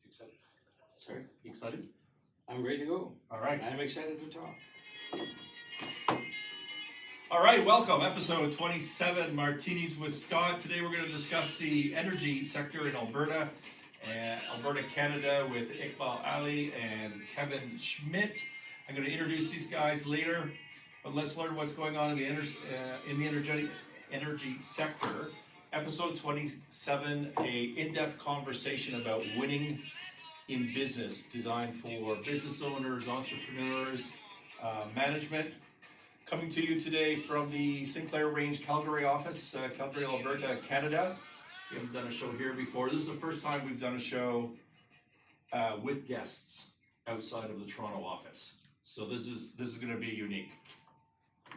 Excited? Sorry? You excited? I'm ready to go. All right. I'm excited to talk. All right, welcome. Episode 27, Martinis with Scott. Today we're going to discuss the energy sector in Alberta, Canada with Iqbal Ali and Kevin Schmidt. I'm going to introduce these guys later, but let's learn what's going on in the energy sector. Episode 27, a in-depth conversation about winning in business, designed for business owners, entrepreneurs, management. Coming to you today from the Sinclair Range Calgary office, Calgary, Alberta, Canada. We haven't done a show here before. This is the first time we've done a show with guests outside of the Toronto office. So this is going to be unique.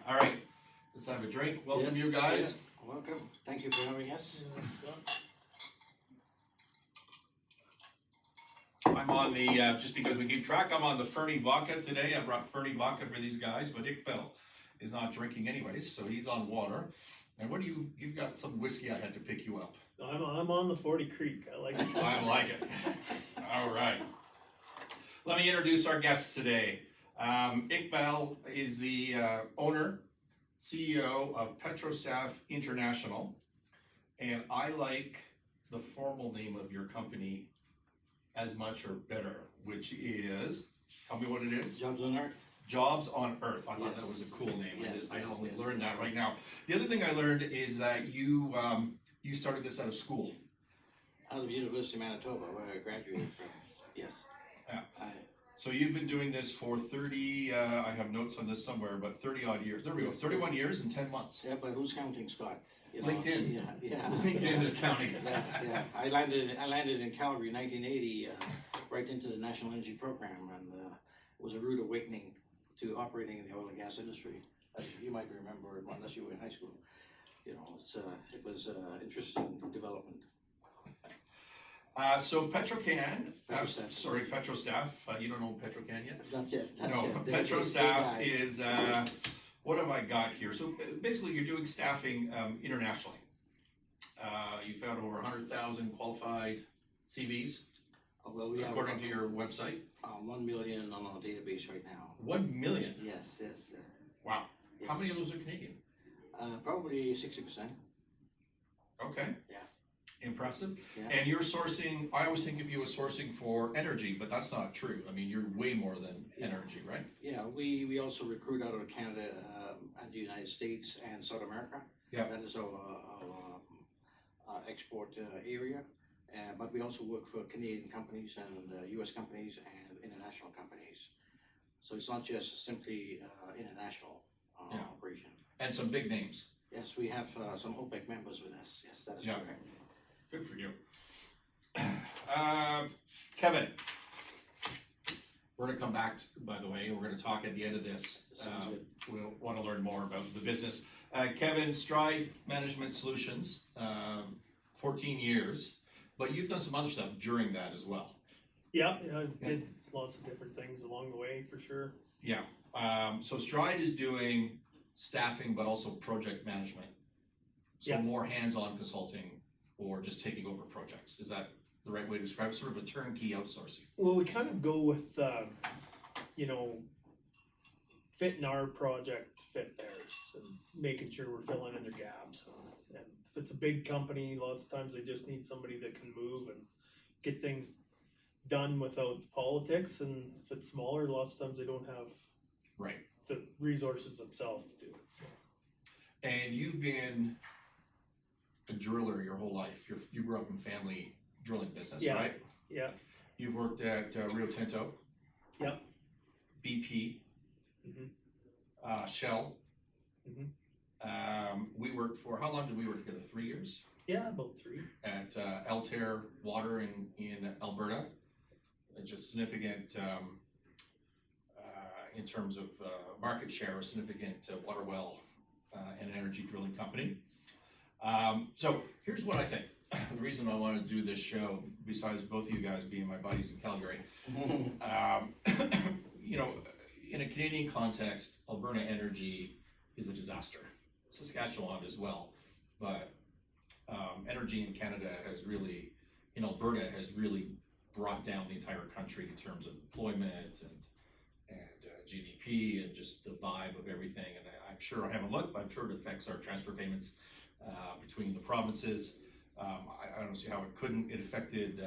All right, let's have a drink. Welcome, you guys. Yeah. Welcome. Thank you for having us. I'm on the, just because we keep track, I'm on the Fernie vodka today. I brought Fernie vodka for these guys, but Iqbal is not drinking anyways, so he's on water. And what do you've got some whiskey I had to pick you up. I'm on the 40 Creek. I like it. I like it. All right. Let me introduce our guests today. Iqbal is the owner, CEO of Petro International, and I like the formal name of your company as much or better, which is, tell me what it is. Jobs on Earth. Jobs on Earth. I thought Yes. that was a cool name. Yes, I only yes. learned that right now. The other thing I learned is that you started this out of school. Out of University of Manitoba, where I graduated from. Yes. Yeah. So you've been doing this for 30, I have notes on this somewhere, but 30 odd years. There we go, 31 years and 10 months. Yeah, but who's counting, Scott? You know, LinkedIn. Yeah. LinkedIn is counting. Yeah. I landed in Calgary in 1980, right into the National Energy Program, and it was a rude awakening to operating in the oil and gas industry. As you might remember, unless you were in high school. You know, it was an interesting development. So Petrocan, Petrostaff. sorry, Petrostaff, you don't know Petrocan yet? Not yet. No, Petrostaff is, what have I got here? So basically you're doing staffing internationally. You found over 100,000 qualified CVs, Well, we have according to your website. 1 million on our database right now. 1 million? Yes. Wow. Yes. How many of those are Canadian? Probably 60%. Okay. Yeah. Impressive. Yeah. And you're sourcing, I always think of you as sourcing for energy, but that's not true. I mean, you're way more than energy, right? Yeah, we also recruit out of Canada and the United States and South America. Yeah. That is our export area. But we also work for Canadian companies and US companies and international companies. So it's not just simply international operation. And some big names. Yes, we have some OPEC members with us. Yes, that is Yeah. correct. Good for you. Kevin, we're going to come back, by the way, we're going to talk at the end of this. Sounds good. We'll want to learn more about the business. Kevin, Stride Management Solutions, 14 years, but you've done some other stuff during that as well. Yeah, I did lots of different things along the way for sure. Yeah. So Stride is doing staffing, but also project management. So Yeah. more hands-on consulting or just taking over projects. Is that the right way to describe it? Sort of a turnkey outsourcing. Well, we kind of go with, fitting our project, fit theirs, and making sure we're filling in their gaps. And if it's a big company, lots of times they just need somebody that can move and get things done without politics. And if it's smaller, lots of times they don't have Right. the resources themselves to do it. So. And you've been a driller your whole life. You grew up in family drilling business, Yeah. right? Yeah. You've worked at Rio Tinto. Yep. BP. Mhm. Shell. Mhm. We worked for, how long did we work together? 3 years? Yeah, about 3. At Altair Water in Alberta. Just significant, in terms of market share, a significant water well and energy drilling company. So here's what I think. The reason I want to do this show, besides both of you guys being my buddies in Calgary, in a Canadian context, Alberta energy is a disaster. Saskatchewan as well, but energy in Canada has really, in Alberta, has really brought down the entire country in terms of employment and GDP and just the vibe of everything. And I'm sure, I haven't looked, but I'm sure it affects our transfer payments between the provinces. I don't see how it couldn't. It affected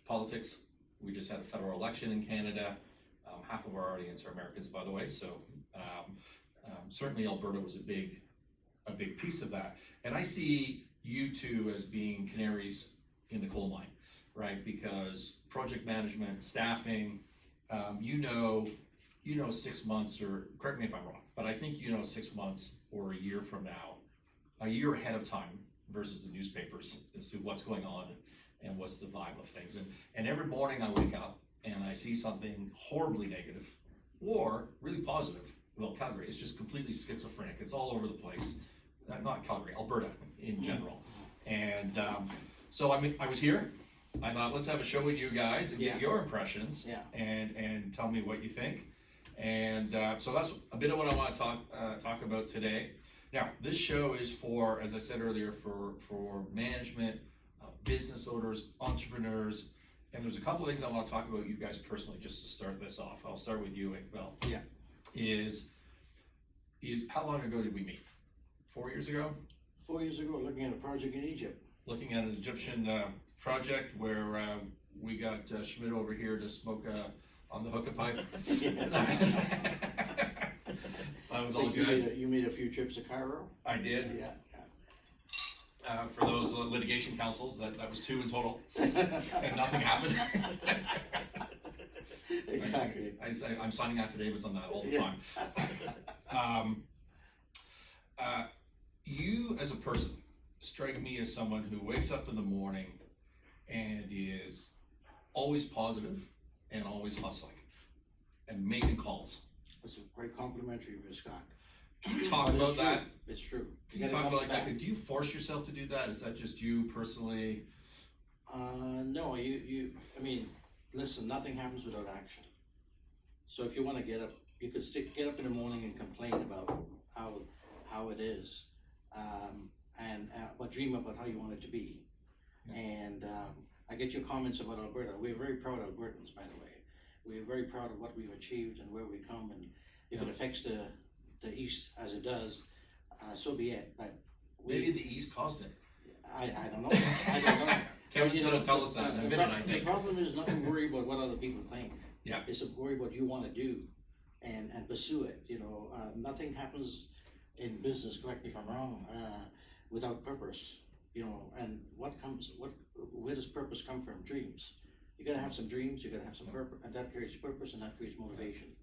politics. We just had a federal election in Canada. Half of our audience are Americans, by the way, so certainly Alberta was a big piece of that. And I see you two as being canaries in the coal mine, right? Because project management, staffing, you know 6 months, or correct me if I'm wrong, but I think 6 months or a year from now, a year ahead of time versus the newspapers as to what's going on and what's the vibe of things. And every morning I wake up and I see something horribly negative or really positive. Well, Calgary is just completely schizophrenic. It's all over the place. Not Calgary, Alberta in general. And so I was here. I thought, let's have a show with you guys and get your impressions and tell me what you think. And so that's a bit of what I want to talk about today. Now, this show is for, as I said earlier, for management, business owners, entrepreneurs, and there's a couple of things I want to talk about you guys personally just to start this off. I'll start with you, Iqbal. Yeah. Is how long ago did we meet? 4 years ago? 4 years ago, looking at a project in Egypt. Looking at an Egyptian project where we got Schmidt over here to smoke on the hookah pipe. That was all good. You made a few trips to Cairo? I did. Yeah. For those litigation counsels, that was 2 in total, and nothing happened. Exactly. I'm signing affidavits on that all the time. You as a person strike me as someone who wakes up in the morning and is always positive and always hustling and making calls. That's a great complimentary of you, Scott. Can you talk about that? It's true. Can you talk about that? Do you force yourself to do that? Is that just you personally? No, I mean, listen, nothing happens without action. So if you want to get up, you could get up in the morning and complain about how it is, but dream about how you want it to be. Yeah. And I get your comments about Alberta. We're very proud Albertans, by the way. We're very proud of what we've achieved and where we come, and if it affects the East as it does, so be it. But maybe the East caused it. I don't know. I don't know. Kevin's going to tell us that in a minute, I think. The problem is not to worry about what other people think. Yeah. It's to worry what you want to do and pursue it. Nothing happens in business, correct me if I'm wrong, without purpose. And where does purpose come from? Dreams. You gotta have some dreams, you gotta have some purpose, and that creates purpose and that creates motivation.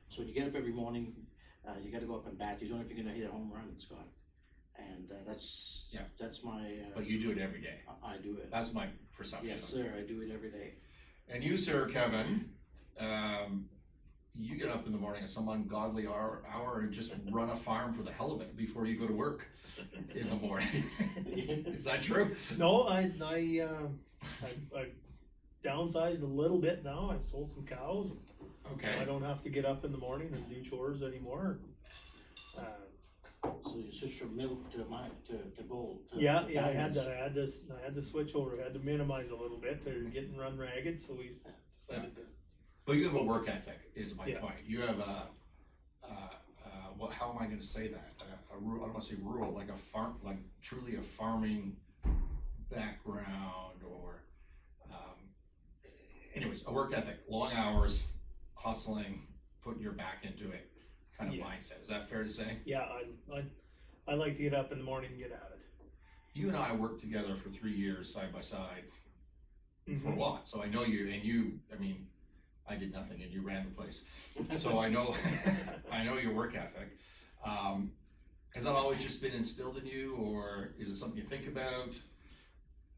So when you get up every morning, you gotta go up and bat. You don't know if you're gonna hit a home run, Scott. And that's my. But you do it every day. I do it. That's my perception. Yes, sir. I do it every day. And you, sir, Kevin, you get up in the morning at some ungodly hour and just run a farm for the hell of it before you go to work in the morning. Is that true? No, I downsized a little bit now. I sold some cows. Okay. I don't have to get up in the morning and do chores anymore. So you switch from milk to gold. I had to switch over. I had to minimize a little bit to getting run ragged. So we decided to. But you have a work ethic, is my point. You have how am I going to say that? I don't want to say rural, like a farm, like truly a farming background, or anyways, a work ethic, long hours, hustling, putting your back into it, kind of mindset. Is that fair to say? Yeah, I like to get up in the morning and get at it. You and I worked together for 3 years side by side for a lot, so I know you, and you. I mean, I did nothing, and you ran the place, so I know your work ethic. Has that always just been instilled in you, or is it something you think about?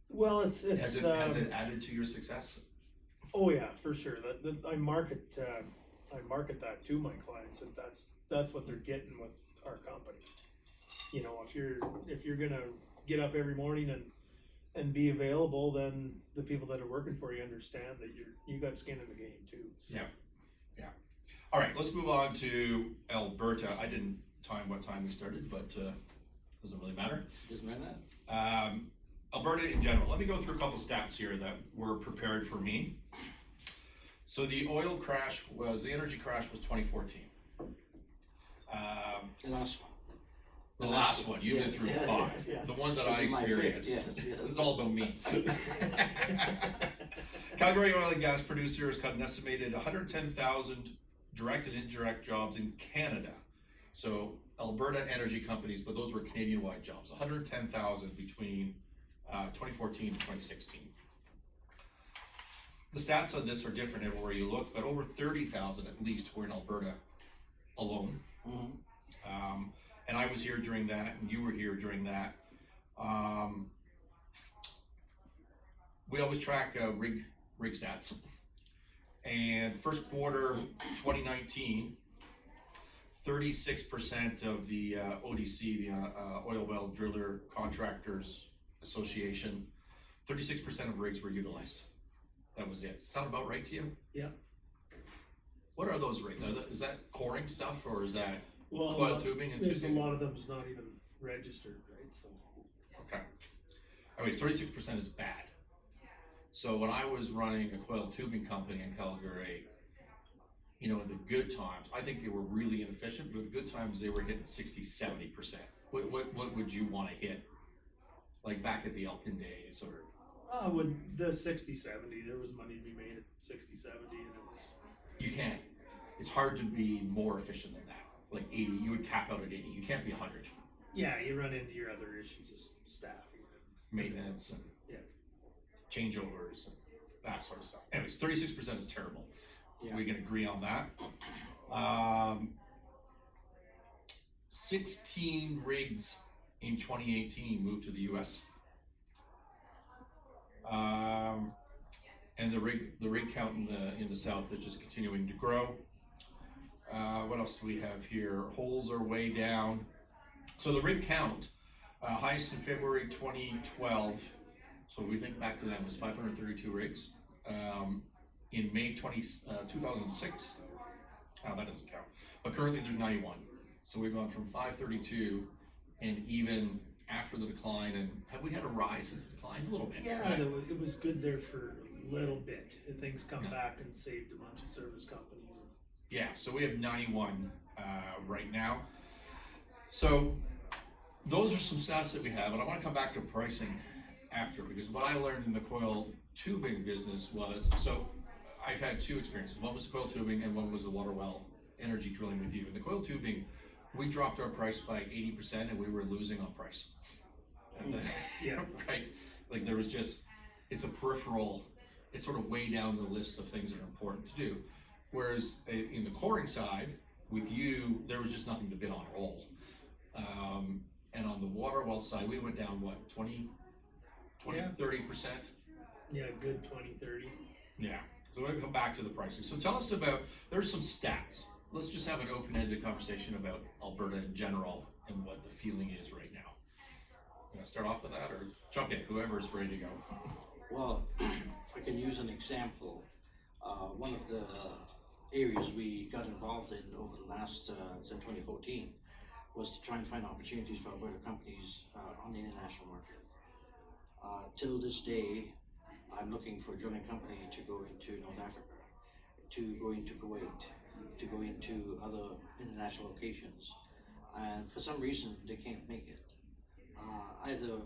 Well, has it added to your success? Oh yeah, for sure. I market that to my clients, and that's what they're getting with our company. If you're gonna get up every morning and be available, then the people that are working for you understand that you got skin in the game too. So. Yeah. All right, let's move on to Alberta. I didn't time what time we started, but doesn't really matter. Doesn't matter. Alberta in general. Let me go through a couple stats here that were prepared for me. So the energy crash was 2014. The last one. The last one, you've been through 5. Yeah. The one that This I is my fifth, experienced. yes. This is all about me. Calgary oil and gas producers cut an estimated 110,000 direct and indirect jobs in Canada. So Alberta energy companies, but those were Canadian-wide jobs, 110,000 between 2014 and 2016. The stats on this are different everywhere you look, but over 30,000 at least were in Alberta alone. Mm-hmm. And I was here during that, and you were here during that. We always track rig stats. And first quarter 2019, 36% of the ODC, the Oil Well Driller Contractors Association, 36% of rigs were utilized. That was it. Sound about right to you? Yeah. What are those rigs? Is that coring stuff, or is that Well, coil tubing and there's a tubing? lot of them's not even registered, right? So Okay. I mean, 36% is bad. So when I was running a coil tubing company in Calgary, you know, in the good times, I think they were really inefficient, but in the good times they were hitting 60-70%. What would you want to hit? Like back at the Elkin days, or with the 60-70, there was money to be made at 60-70, and it was you can't. It's hard to be more efficient than that. Like 80, you would cap out at 80. You can't be 100. yeah, you run into your other issues of staffing. Maintenance and Yeah. changeovers and that sort of stuff. Anyways, 36% is terrible. Yeah. We can agree on that. 16 rigs in 2018 moved to the US. And the rig count in the south is just continuing to grow. What else do we have here? Holes are way down. So the rig count, highest in February 2012. So we think back to that was 532 rigs. In May 2006, that doesn't count. But currently there's 91. So we've gone from 532, and even after the decline, and have we had a rise as the decline? A little bit. Yeah, right? it was good there for a little bit. And things come Yeah. back and saved a bunch of service companies. Yeah, so we have 91 right now. So those are some stats that we have, and I want to come back to pricing after, because what I learned in the coil tubing business was, so I've had 2 experiences. One was the coil tubing and one was the water well energy drilling with you. In the coil tubing, we dropped our price by 80% and we were losing on price. And Yeah. right? Like there was just, it's a peripheral, it's sort of way down the list of things that are important to do. Whereas in the coring side, with you, there was just nothing to bid on at all. And on the water well side, we went down, what, 20, Yeah. 30%? Yeah, good 20-30. Yeah, so we're gonna come back to the pricing. So tell us about, there's some stats. Let's just have an open-ended conversation about Alberta in general and what the feeling is right now. You wanna start off with that, or jump in, whoever is ready to go. Well, if I can use an example, one of the areas we got involved in over the last, since 2014, was to try and find opportunities for Alberta companies on the international market. Till this day, I'm looking for a drilling company to go into North Africa, to go into Kuwait, to go into other international locations, and for some reason they can't make it. Either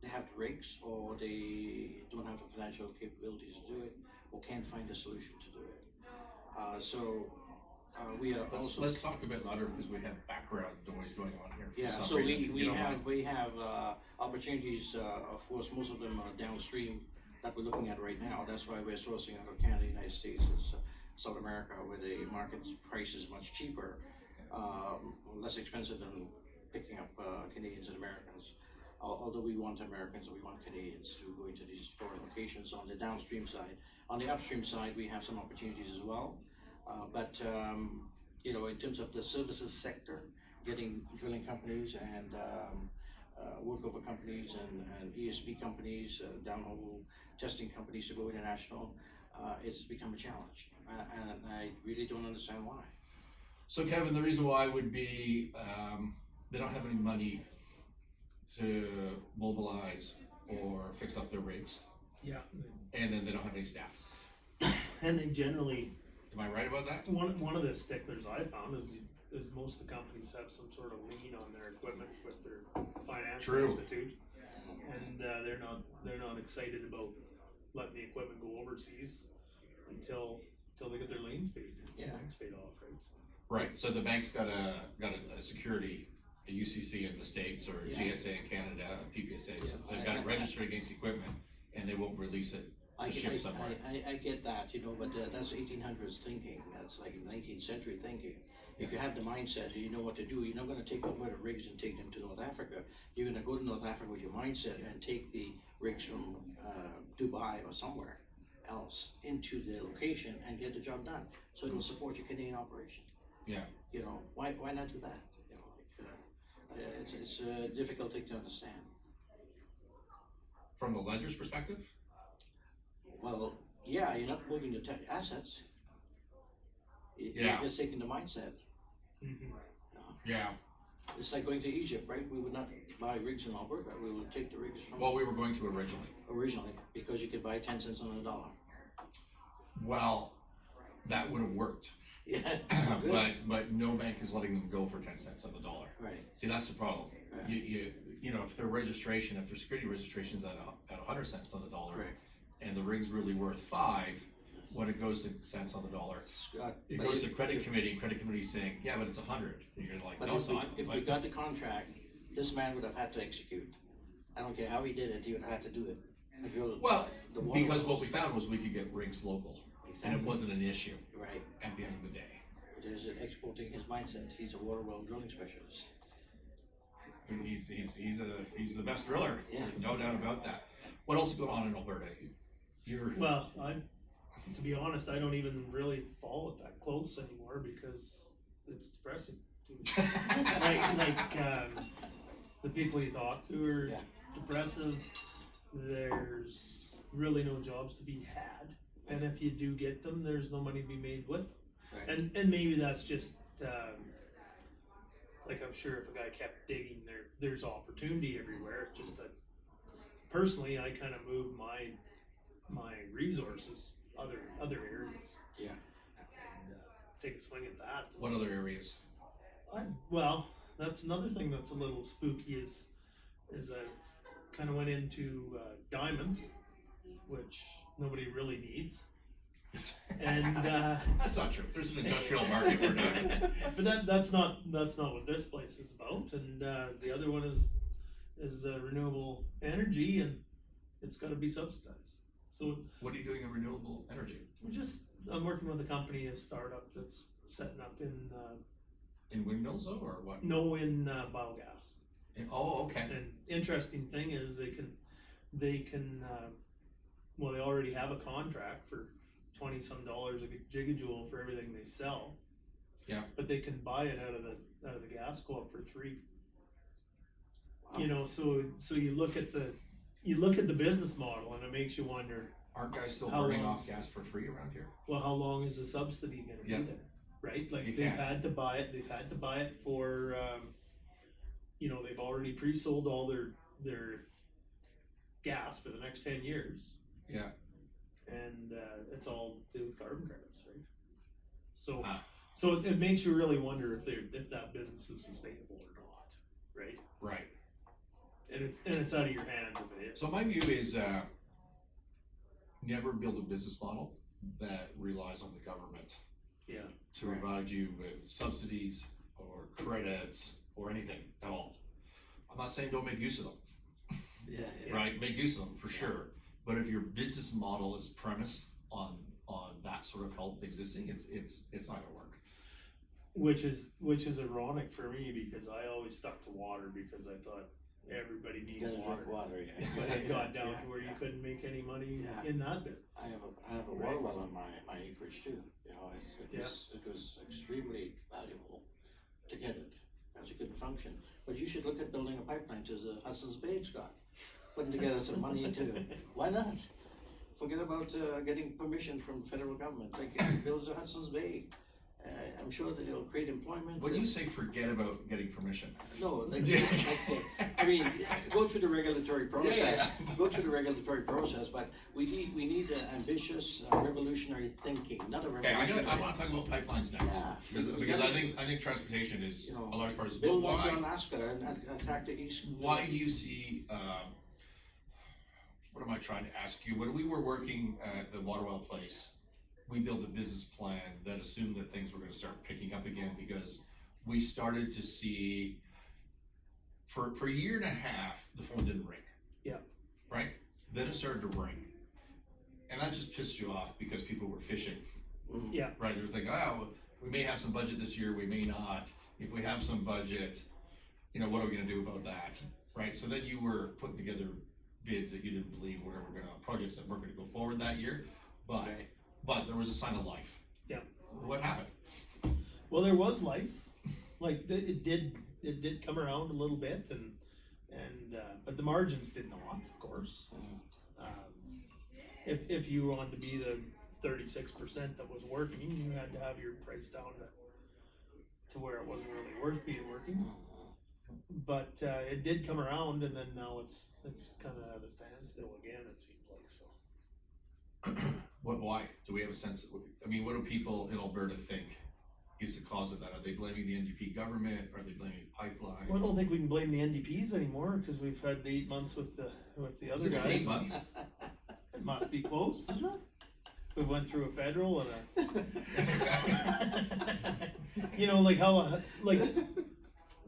they have the rigs, or they don't have the financial capabilities to do it, or can't find a solution to do it. We are also. Let's talk about that, because we have background noise going on here for Yeah, some so reason. If we you don't mind. have opportunities, of course, most of them are downstream that we're looking at right now. That's why we're sourcing out of Canada, United States, and South America, where the market's price is much cheaper, less expensive than picking up Canadians and Americans. Although we want Americans and we want Canadians to go into these foreign locations on the downstream side. On the upstream side, we have some opportunities as well. But you know, in terms of the services sector, getting drilling companies and workover companies and ESP companies, downhole testing companies to go international, it's become a challenge, and I really don't understand why. So Kevin, the reason why would be they don't have any money to mobilize or fix up their rigs, Yeah. and then they don't have any staff. And they generally, Am I right about that? one of the sticklers I found is most of the companies have some sort of lien on their equipment with their financial True. institute. And they're not excited about letting the equipment go overseas until they get their liens paid. Yeah. Liens paid off, right? So, Right, so the bank's got a security, a UCC in the States, or Yeah. GSA in Canada, a PPSA, so Yeah, they've got it registered against equipment, and they won't release it to ship somewhere. I get that, you know, but that's 1800s thinking, that's like 19th century thinking. If you have the mindset and you know what to do, you're not gonna take Alberta rigs and take them to North Africa. You're gonna go to North Africa with your mindset and take the rigs from Dubai or somewhere else into the location and get the job done. So it'll support your Canadian operation. Yeah. You know, why not do that? You know, like, it's a difficult thing to understand. From the lender's perspective, Well, yeah, you're not moving the assets. Yeah. You're just taking the mindset. yeah, It's like going to Egypt, right? We would not buy rigs in Alberta. We would take the rigs from well, we were going to originally because you could buy 10 cents on the dollar. well, that would have worked, Yeah, good. but no bank is letting them go for 10 cents on the dollar. Right. See, that's the problem. Yeah. You know, if their security registration's at 100 cents on the dollar, Correct. and the rig's really worth 5, when it goes to cents on the dollar, Scott, it but goes if- to credit committee saying, yeah, but it's 100. And you're like, But no, it's not. if we got the contract, this man would have had to execute. I don't care how he did it, he would have had to do it. And drill Well, the water because what wells. we found was we could get rigs local, and Exactly. it wasn't an issue Right. at the end of the day. There's an exporting his mindset. He's a water well drilling specialist. And he's the best driller. Yeah. No doubt about that. What else is going on in Alberta? You're Well, to be honest, I don't even really follow it that close anymore because it's depressing. The people you talk to are Yeah. depressive. There's really no jobs to be had, and if you do get them, there's no money to be made with them. Right. And maybe that's just like I'm sure if a guy kept digging, there's opportunity everywhere. It's just that personally, I kind of move my resources other areas. Yeah. And, take a swing at that. what other areas? Well, that's another thing that's a little spooky is I've kind of went into diamonds, which nobody really needs. And That's not true. There's an industrial market for diamonds. but that's not what this place is about. And the other one is renewable energy, and it's got to be subsidized. So What are you doing in renewable energy? I'm working with a company, a startup that's setting up In windmills though, or what? in biogas. Oh, okay. And interesting thing is they can well, they already have a contract for $20-some a gigajoule for everything they sell. Yeah. But they can buy it out of the gas co-op for $3. Wow. You know, so you look at the business model and it makes you wonder, Aren't guys still How burning long's- off gas for free around here? well, how long is the subsidy gonna Yeah. be there? Right? Like You they've can't. had to buy it for they've already pre-sold all their gas for the next 10 years. Yeah. And it's all to do with carbon credits, right? So Ah. so it makes you really wonder if that business is sustainable or not, right? Right. And it's out of your hands if it is. So my view is never build a business model that relies on the government Yeah. to Right. provide you with subsidies or credits or anything at all. I'm not saying don't make use of them, Yeah. right? Make use of them for sure. But if your business model is premised on that sort of help existing, it's not gonna work. Which is ironic for me because I always stuck to water because I thought everybody You needs gotta water. drink water, yeah. But it got down Yeah. to where you couldn't make any money Yeah. in that business. I have a water well on my acreage too, you know, it was extremely valuable to get it, as you couldn't function. But you should look at building a pipeline to the Hudson's Bay, Scott, putting together some money to, why not? Forget about getting permission from federal government, they can build the Hudson's Bay I'm sure that it'll create employment. When you say forget about getting permission, No, I mean, go through the regulatory process, go through the regulatory process, but we need ambitious, revolutionary thinking, not a okay, revolutionary. I want to talk about pipelines next, Yeah. because I think transportation is You know, a large part of this. Build But one to why, Alaska and attack the east. why do you see, what am I trying to ask you? When we were working at the Waterwell place, we built a business plan that assumed that things were gonna start picking up again, because we started to see, for a year and a half, the phone didn't ring. Yeah. Right? Then it started to ring. And that just pissed you off because people were fishing, Mhm. Yeah. right? They were thinking, oh, we may have some budget this year, we may not. If we have some budget, what are we gonna do about that, right? So then you were putting together bids that you didn't believe were ever gonna, projects that weren't gonna go forward that year, but there was a sign of life. Yeah. What happened? Well, there was life, like it did come around a little bit, and but the margins did not, of course. If you wanted to be the 36% that was working, you had to have your price down to where it wasn't really worth being working. But it did come around, and then now it's kind of at a standstill again. It seems like so. Why? Do we have a sense, what do people in Alberta think is the cause of that? Are they blaming the NDP government? Are they blaming pipelines? Well, I don't think we can blame the NDPs anymore, because we've had 8 months with the Is other it guys. 8 months? It must be close, isn't it? We went through a federal and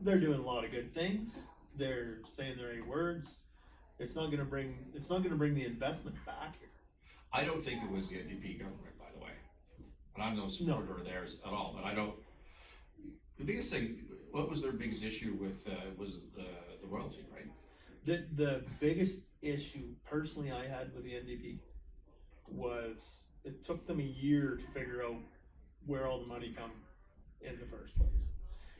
they're doing a lot of good things. They're saying the right words. It's not gonna bring the investment back here. I don't think it was the NDP government, by the way. And I'm no supporter of theirs at all, but I don't. The biggest thing, what was their biggest issue with, was the royalty, right? The biggest issue personally I had with the NDP was it took them a year to figure out where all the money come in the first place.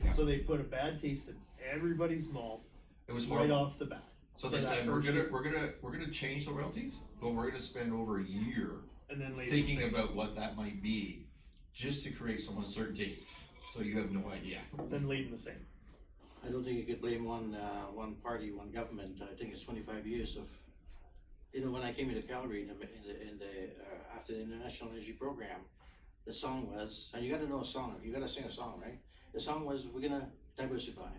Yeah. So they put a bad taste in everybody's mouth It was right horrible. off the bat. So for they that said, first year. we're gonna change the royalties, but we're gonna spend over a year And then later thinking say- about what that might be, just to create some uncertainty, so you have no idea. then leading the same. I don't think you could blame one party, one government. I think it's 25 years of, when I came into Calgary after the International Energy Program, the song was, and you gotta know a song, you gotta sing a song, right? The song was, we're gonna diversify.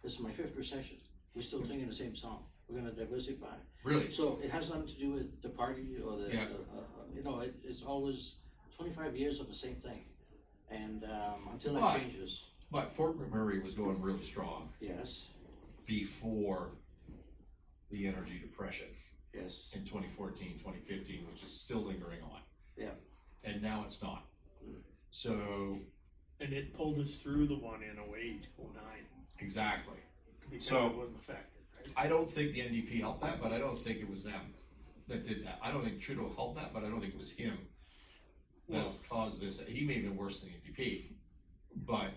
This is my 5th recession. We're still singing the same song. We're gonna diversify. Really? So it has nothing to do with the party or Yeah. it's always 25 years of the same thing. And until Why? that changes, But Fort McMurray was going really strong yes, before the energy depression yes. in 2014, 2015, which is still lingering on. Yeah. And now it's not. Mm. So, And it pulled us through the one in 08, 09, exactly. because So- it wasn't affected, right? I don't think the NDP helped that, but I don't think it was them that did that. I don't think Trudeau helped that, but I don't think it was him that Well- has caused this. He may have been worse than the NDP, but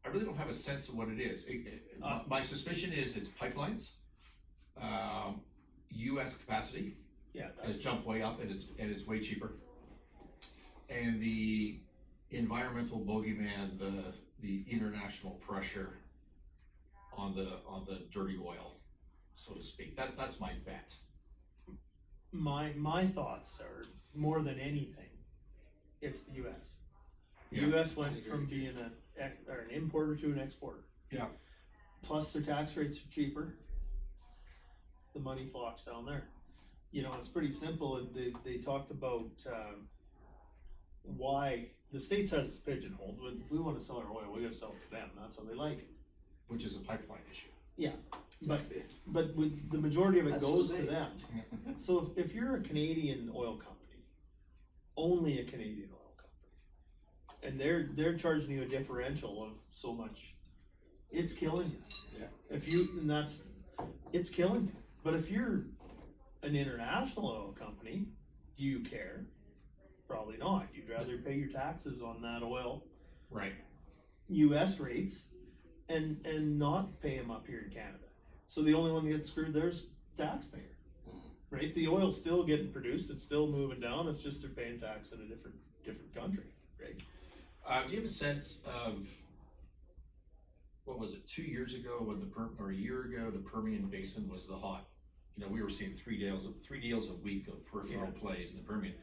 I really don't have a sense of what it is. My suspicion is it's pipelines, U.S. capacity Yeah, has that's jumped way up, and it's way cheaper. And the environmental bogeyman, the international pressure on the dirty oil, so to speak. That's my bet. my thoughts are more than anything, it's the US. The Yeah. US I went agree. from being an importer to an exporter. Yeah. Plus their tax rates are cheaper. The money flocks down there. It's pretty simple. And they talked about why the States has this pigeonholed. When we want to sell our oil, we gotta sell it to them. That's how they like it. Which is a pipeline issue. But with the majority of it That's goes the to thing. them. So if you're a Canadian oil company, only a Canadian oil company, and they're charging you a differential of so much, it's killing you. Yeah. It's killing you. But if you're an international oil company, do you care? Probably not. You'd rather pay your taxes on that oil, Right. US rates, and not pay them up here in Canada. So the only one that gets screwed there is taxpayer, right? The oil's still getting produced, it's still moving down, it's just they're paying tax in a different different country, right? Do you have a sense of, what was it, 2 years ago, when or a year ago, the Permian Basin was the hot, we were seeing 3 deals a week of peripheral plays in the Permian.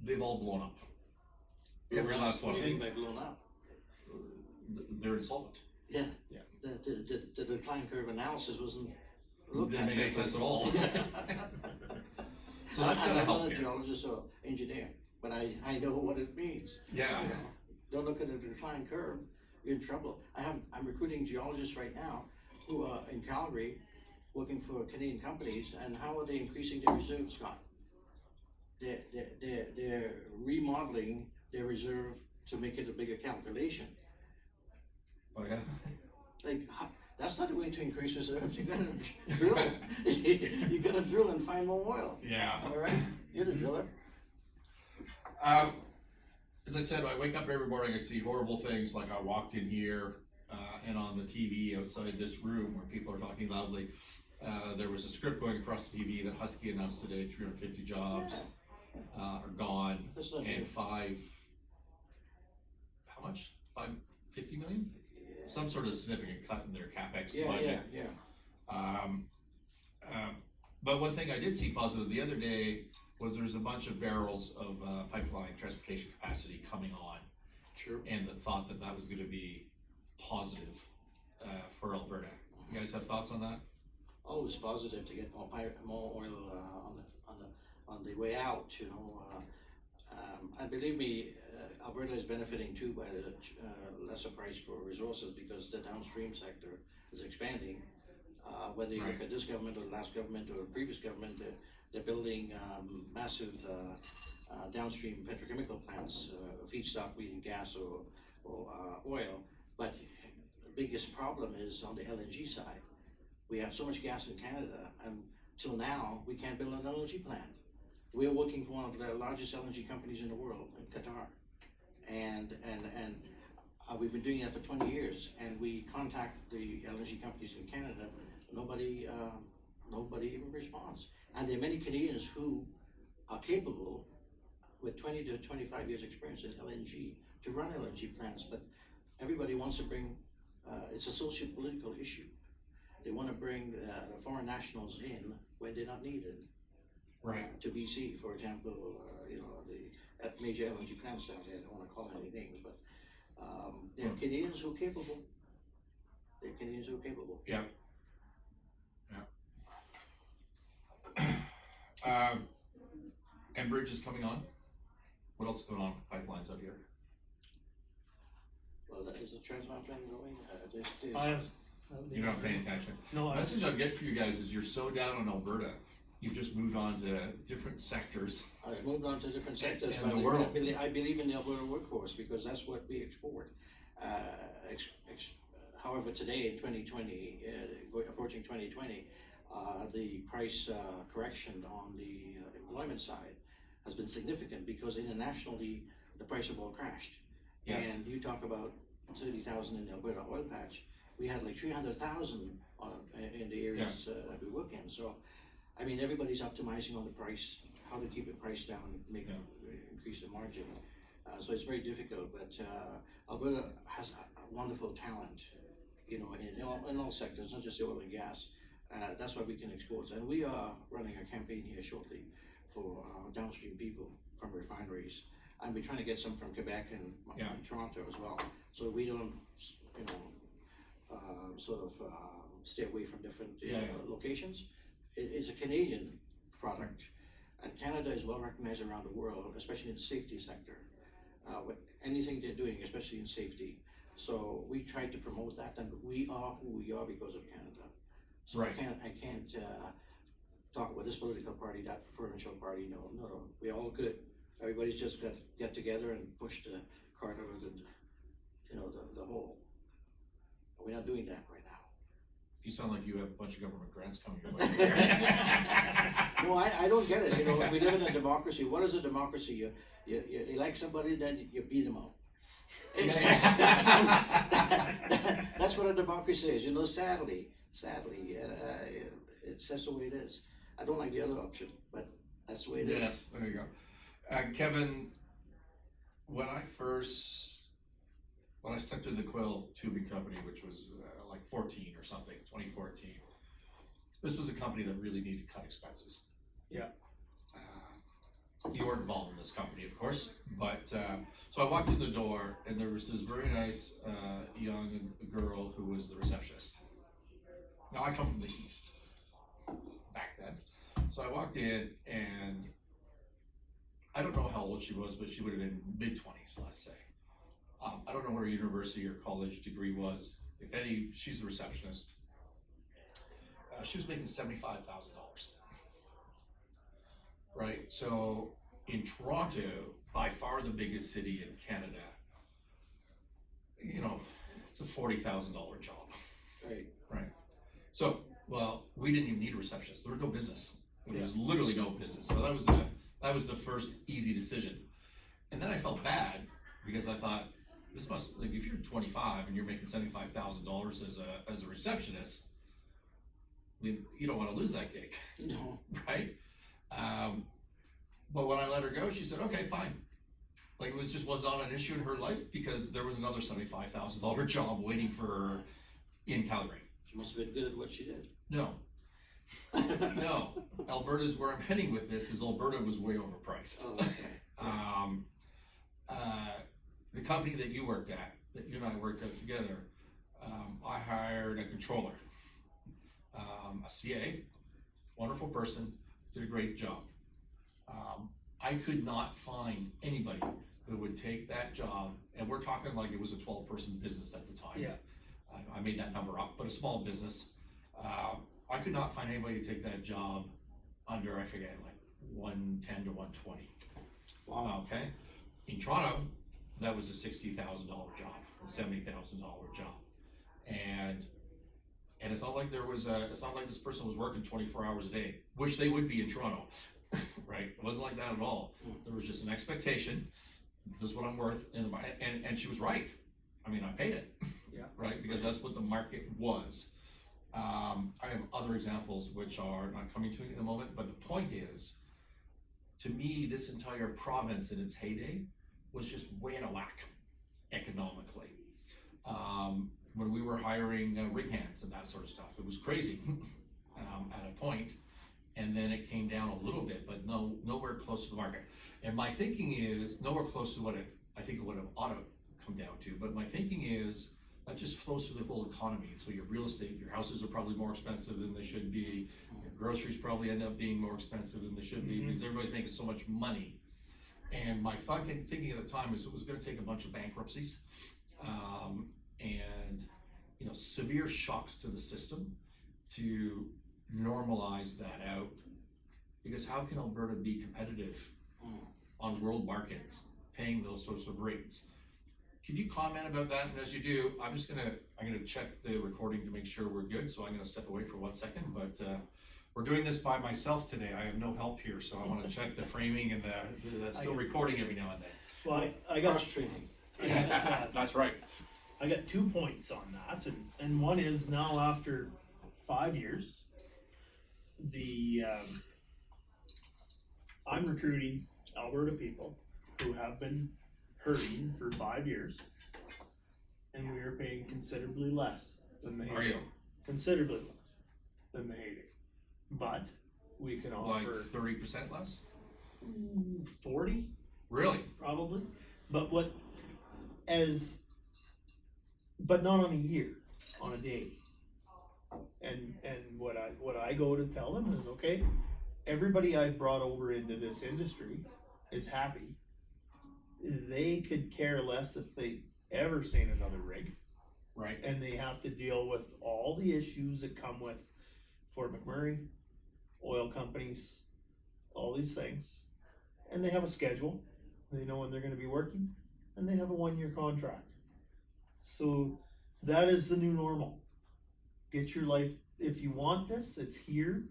They've all blown up. Every last one of them. By blown up. They're insolvent. Yeah. Yeah. The decline curve analysis wasn't looked Didn't at. make any sense at all. So that's I'm gonna help not a here. geologist or engineer, but I know what it means. Yeah. You know, don't look at the decline curve, you're in trouble. I'm recruiting geologists right now who are in Calgary working for Canadian companies, and how are they increasing their reserves, Scott? They're remodeling their reserve to make it a bigger calculation. Oh, yeah? Like, that's not the way to increase reserves. You gotta drill. You gotta drill and find more oil. Yeah. All right, you're the driller. As I said, I wake up every morning, I see horrible things, like I walked in here, and on the TV outside this room where people are talking loudly, there was a script going across the TV that Husky announced today, 350 jobs are gone, That's not and good. how much? 550 million? Some sort of significant cut in their CapEx Yeah, budget. yeah. But one thing I did see positive the other day was there's a bunch of barrels of pipeline transportation capacity coming on, Sure. and the thought that that was going to be positive for Alberta. You guys have thoughts on that? Always positive to get more oil on the way out. And believe me, Alberta is benefiting too by the lesser price for resources, because the downstream sector is expanding. Whether you look at this government or the last government or the previous government, they're building massive downstream petrochemical plants, feedstock being gas or oil. But the biggest problem is on the LNG side. We have so much gas in Canada, and till now we can't build an LNG plant. We're working for one of the largest LNG companies in the world, in Qatar, and we've been doing that for 20 years. And we contact the LNG companies in Canada. Nobody even responds. And there are many Canadians who are capable, with 20 to 25 years experience in LNG, to run LNG plants. But everybody wants to bring. It's a socio-political issue. They want to bring the foreign nationals in when they're not needed. Right. To BC, for example, the major LNG plants down there. I don't want to call any names, but they're Canadians who are capable. They're Canadians who are capable. Yeah. Yeah. Enbridge is coming on. What else is going on with pipelines out here? Well, is the Trans Mountain going? You're not paying attention. No, The message I get for you guys is you're so down on Alberta, you've just moved on to different sectors. I've moved on to different sectors, And but the world. I believe in the Alberta workforce, because that's what we export. However, today in 2020, approaching 2020, the price correction on the employment side has been significant, because internationally the price of oil crashed. Yes. And you talk about 30,000 in the Alberta oil patch. We had like 300,000 in the areas that we work in. So, I mean, everybody's optimizing on the price, how to keep the price down, increase the margin. So it's very difficult, but Alberta has a wonderful talent, in all sectors, not just oil and gas. That's why we can export. And we are running a campaign here shortly for downstream people from refineries. And we're trying to get some from Quebec and Toronto as well. So we don't, stay away from different locations. It's a Canadian product, and Canada is well recognized around the world, especially in the safety sector. With anything they're doing, especially in safety. So we try to promote that, and we are who we are because of Canada. So Right. I can't talk about this political party, that provincial party. No, we're all good. Everybody's just got to get together and push the cart out of the hole. But we're not doing that right now. You sound like you have a bunch of government grants coming your way. No, I don't get it. We live in a democracy. What is a democracy? You elect somebody, then you beat them up. That's what a democracy is. Sadly, it's just the way it is. I don't like the other option, but that's the way it is. Yeah, there you go. Kevin, when I stepped into the quill tubing company, which was like 14 or something, 2014, this was a company that really needed to cut expenses. Yeah. You weren't involved in this company, of course, but so I walked in the door and there was this very nice young girl who was the receptionist. Now I come from the East back then. So I walked in and I don't know how old she was, but she would have been mid-20s, let's say. I don't know what her university or college degree was. If any, she's the receptionist. She was making $75,000. Right, so in Toronto, by far the biggest city in Canada, you know, it's a $40,000 job. Right. Right. So, well, we didn't even need a receptionist. There was no business. There was literally no business. So that was the first easy decision. And then I felt bad because I thought, this must, like, if you're 25 and you're making $75,000 as a receptionist, I mean, you don't want to lose that gig. No. Right? But when I let her go, she said, okay, fine. Like, it just was not an issue in her life because there was another $75,000 job waiting for her in Calgary. She must have been good at what she did. No. No. Alberta's where I'm heading with this is Alberta was way overpriced. Oh, okay. The company that you worked at, that you and I worked at together, I hired a controller, a CA, wonderful person, did a great job. I could not find anybody who would take that job, and we're talking like it was a 12-person business at the time. Yeah. I made that number up, but a small business. I could not find anybody to take that job under, I forget, like 110 to 120. Wow. Okay. In Toronto, that was a $60,000 job, a $70,000 job, and it's not like it's not like this person was working 24 hours a day, which they would be in Toronto, right? It wasn't like that at all. There was just an expectation. This is what I'm worth, and she was right. I mean, I paid it. Yeah. Right, because that's what the market was. I have other examples which are not coming to me at the moment, but the point is, to me, this entire province in its heyday was just way out of whack economically. When we were hiring rig hands and that sort of stuff, it was crazy at a point, and then it came down a little bit, but nowhere close to the market. And my thinking is nowhere close to what I think it would have ought to come down to. But my thinking is that just flows through the whole economy. So your real estate, your houses are probably more expensive than they should be. Your groceries probably end up being more expensive than they should be because everybody's making so much money. And my fucking thinking at the time is it was going to take a bunch of bankruptcies and severe shocks to the system to normalize that out. Because how can Alberta be competitive on world markets paying those sorts of rates? Can you comment about that? And as you do, I'm gonna check the recording to make sure we're good. So I'm gonna step away for 1 second, but we're doing this by myself today. I have no help here, so I want to check the framing and that's still recording every now and then. Well, I got Cross-training. That's right. I got 2 points on that, and one is now after 5 years, I'm recruiting Alberta people who have been hurting for 5 years, and we are paying considerably less than the heyday. Are you? Considerably less than the heyday, but we can Like offer 30% less? 40 Really? probably, but but not on a year, on a day. And what I go to tell them is, okay, everybody I've brought over into this industry is happy. They could care less if they ever seen another rig. Right. And they have to deal with all the issues that come with Fort McMurray, oil companies, all these things. And they have a schedule. They know when they're going to be working, and they have a 1-year contract. So that is the new normal. Get your life, if you want this, it's here.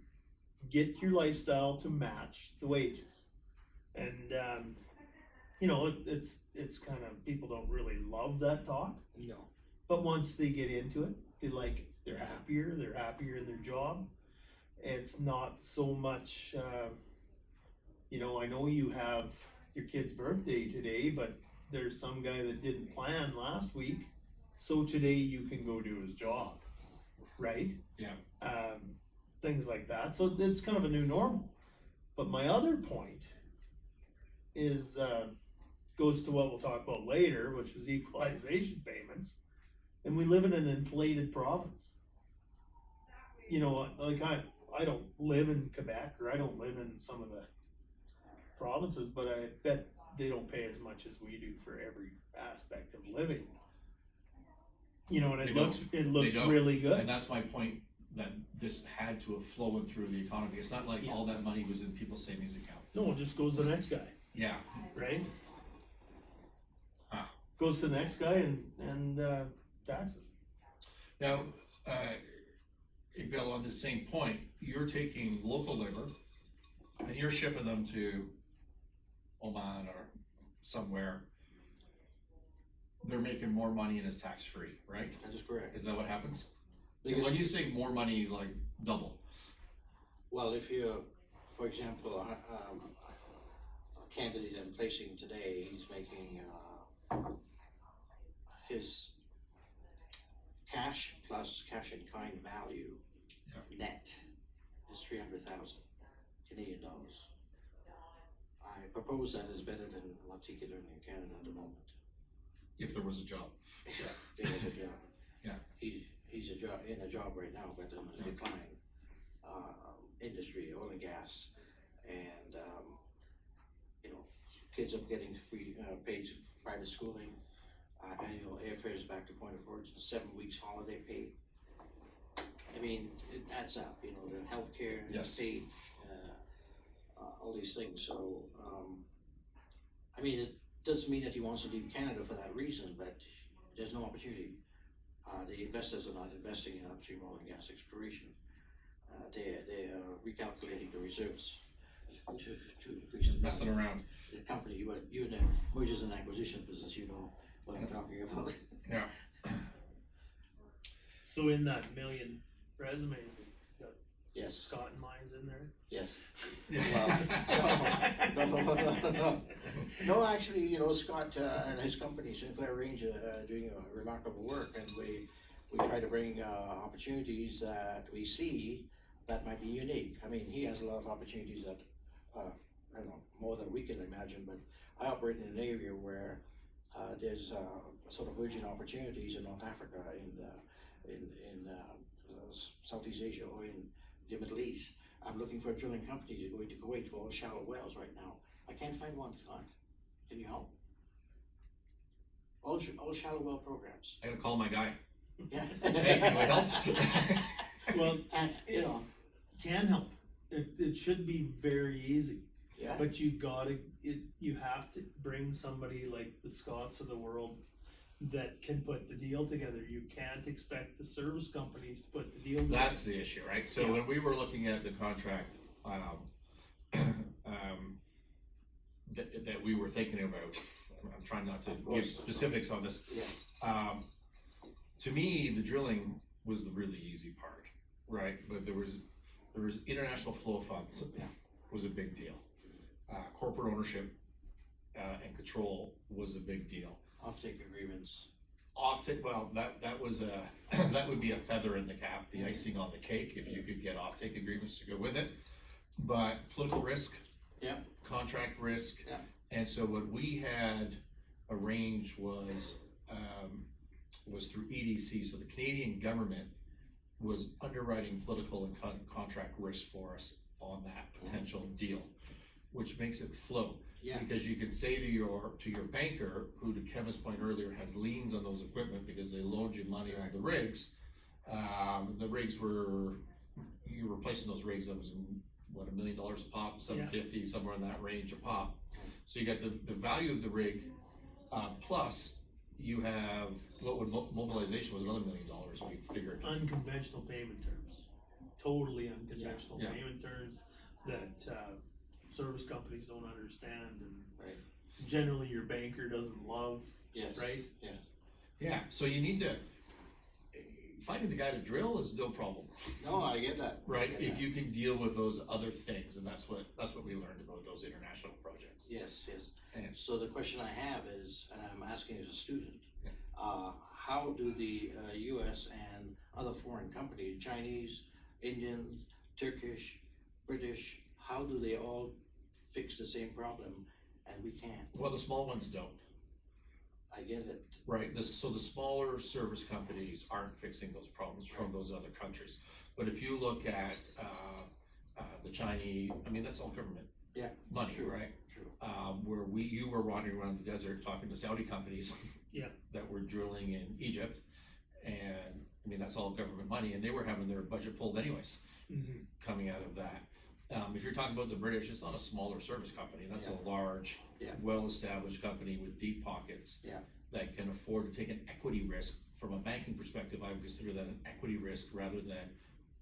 Get your lifestyle to match the wages. And it's kind of, people don't really love that talk. No. But once they get into it, they're happier in their job. It's not so much, I know you have your kid's birthday today, but there's some guy that didn't plan last week, so today you can go do his job, right? Yeah. Things like that, so it's kind of a new normal. But my other point is, goes to what we'll talk about later, which is equalization payments. And we live in an inflated province. You know, like I don't live in Quebec, or I don't live in some of the provinces, but I bet they don't pay as much as we do for every aspect of living. You know, and They it looks don't. really good. And that's my point, that this had to have flown through the economy. It's not like all that money was in people's savings account. No, it just goes to the next guy, Yeah. right? Huh. Goes to the next guy and taxes. Now, Iqbal, on the same point, you're taking local labor and you're shipping them to Oman or somewhere. They're making more money and it's tax-free, right? That is correct. Is that what happens? Because When you say more money, like double. well, if you, for example, a candidate I'm placing today, he's making his cash plus cash in kind value net is 300,000 Canadian dollars. I propose that is better than what he could earn in Canada at the moment. If there was a job. There is a job. Yeah. He's in a job right now, but in a decline industry, oil and gas, and you know, kids are getting free paid private schooling, annual airfares back to point of origin, 7 weeks holiday pay. I mean, it adds up. You know, the healthcare is paid, all these things. So, I mean, it doesn't mean that he wants to leave Canada for that reason, but there's no opportunity. The investors are not investing in upstream oil and gas exploration. They are recalculating the reserves to increase the Messing around. The company, you in the mergers and acquisition business, you know what I'm talking about. Yeah. So in that million resumes, you got Yes, Scott and mine's in there. yes. No, actually, you know, Scott and his company, Sinclair Range, doing a remarkable work, and we try to bring opportunities that we see that might be unique. I mean, he has a lot of opportunities that, I don't know, more than we can imagine, but I operate in an area where there's sort of virgin opportunities in North Africa, in Southeast Asia, or in the Middle East. I'm looking for a drilling company to go into Kuwait for all shallow wells right now. I can't find one, Scott. Can you help? All shallow well programs. I gotta call my guy. Yeah. Hey, can we help? Well, And, you know, can help. It should be very easy, yeah. but you have to bring somebody like the Scots of the world that can put the deal together. You can't expect the service companies to put the deal together. That's the issue, right? So when we were looking at the contract, that we were thinking about, I'm trying not to give specifics on this. Yes. To me, the drilling was the really easy part, right? But there was international flow of funds was a big deal. Corporate ownership and control was a big deal. Offtake agreements. Well, that was that would be a feather in the cap, the icing on the cake, if you could get offtake agreements to go with it. But political risk, contract risk, and so what we had arranged was through EDC. So the Canadian government was underwriting political and contract risk for us on that potential deal, which makes it flow. Yeah. Because you could say to your banker, who to Kevin's point earlier has liens on those equipment because they loaned you money on the rigs. The rigs you were replacing those rigs that was $1 million a pop, 750, somewhere in that range a pop. So you got the value of the rig, plus you have what would mobilization was another $1 million. We figured unconventional payment terms, totally unconventional payment terms that service companies don't understand, and generally your banker doesn't love. Yes. Right. Yeah. Yeah. So you need to. finding the guy to drill is no problem, No, I get that. I right? get If that. you can deal with those other things, and that's what we learned about those international projects. Yes, yes. And- So the question I have is, and I'm asking as a student, Yeah. how do the US and other foreign companies, Chinese, Indian, Turkish, British, how do they all fix the same problem and we can't? Well, the small ones don't. I get it. Right, so the smaller service companies aren't fixing those problems from those other countries. But if you look at, the Chinese, I mean, that's all government. Yeah, Money, true, right? True. Where you were wandering around the desert talking to Saudi companies. Yeah. That were drilling in Egypt, and, I mean, that's all government money, and they were having their budget pulled anyways, Mm-hmm. coming out of that. If you're talking about the British, it's not a smaller service company, that's Yeah. a large, Yeah. well-established company with deep pockets. Yeah. That can afford to take an equity risk. From a banking perspective, I would consider that an equity risk rather than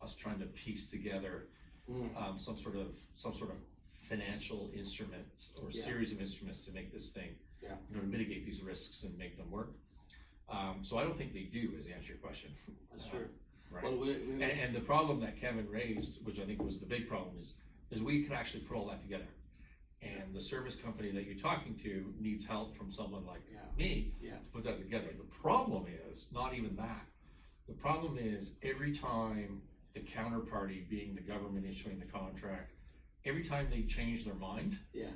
us trying to piece together, some sort of financial instruments or Yeah. series of instruments to make this thing, Yeah. to mitigate these risks and make them work. So I don't think they do, is the answer to your question. That's true. Right. Well, And the problem that Kevin raised, which I think was the big problem, is we could actually put all that together. And the service company that you're talking to needs help from someone like yeah, me Yeah. to put that together. The problem is not even that. The problem is every time the counterparty, being the government issuing the contract, every time they change their mind, yeah,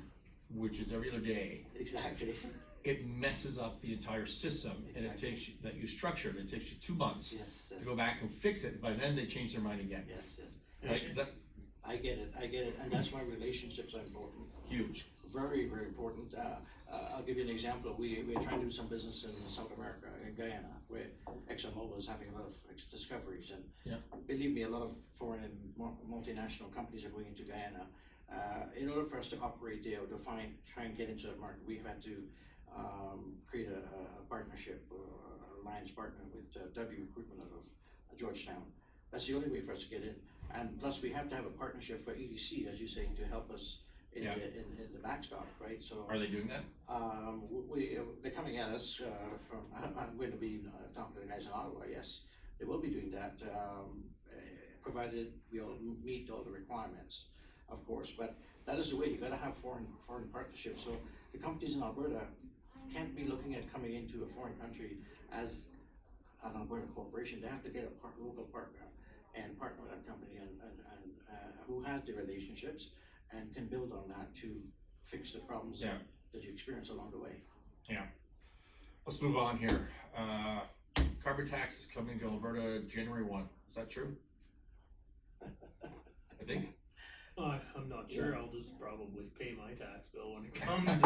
which is every other day, exactly. it messes up the entire system, and it Exactly. takes you, that you structured, it takes you 2 months Yes, to yes. go back and fix it. By then they change their mind again. Yes, yes. Right? That, I get it, and that's why relationships are important. huge. Very, very important. I'll give you an example. We're trying to do some business in South America, in Guyana, where ExxonMobil is having a lot of discoveries, and Yeah. believe me, a lot of foreign and multinational companies are going into Guyana. In order for us to operate there, to try and get into that market, we've had to create a partnership, or alliance partner with W Recruitment out of Georgetown. That's the only way for us to get in. And plus, we have to have a partnership for EDC, as you say, to help us in Yeah. the backstop, right? So Are they doing that? they're coming at us from. I'm going to be talking to the guys in Ottawa. Yes, they will be doing that, provided we all meet all the requirements, of course. But that is the way. You got to have foreign partnerships. So the companies in Alberta can't be looking at coming into a foreign country as an Alberta corporation. They have to get a local partner and partner with that company and who has the relationships and can build on that to fix the problems Yeah. that you experience along the way. Let's move on here. Carbon tax is coming to Alberta January 1. Is that true? I think. I'm not sure, I'll just probably pay my tax bill when it comes.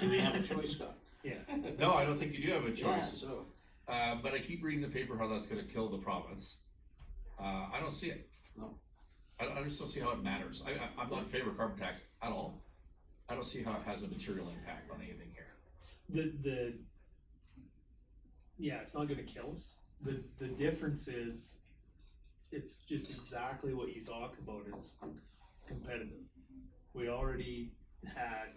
Do we have a choice, Scott? Yeah, No, I don't think you do have a Yeah, choice. so, But I keep reading the paper how that's gonna kill the province. I don't see it. No. I just don't see how it matters. I'm not in favor of carbon tax at all. I don't see how it has a material impact on anything here. yeah, it's not gonna kill us. The difference is, it's just exactly what you talk about, is competitive. We already had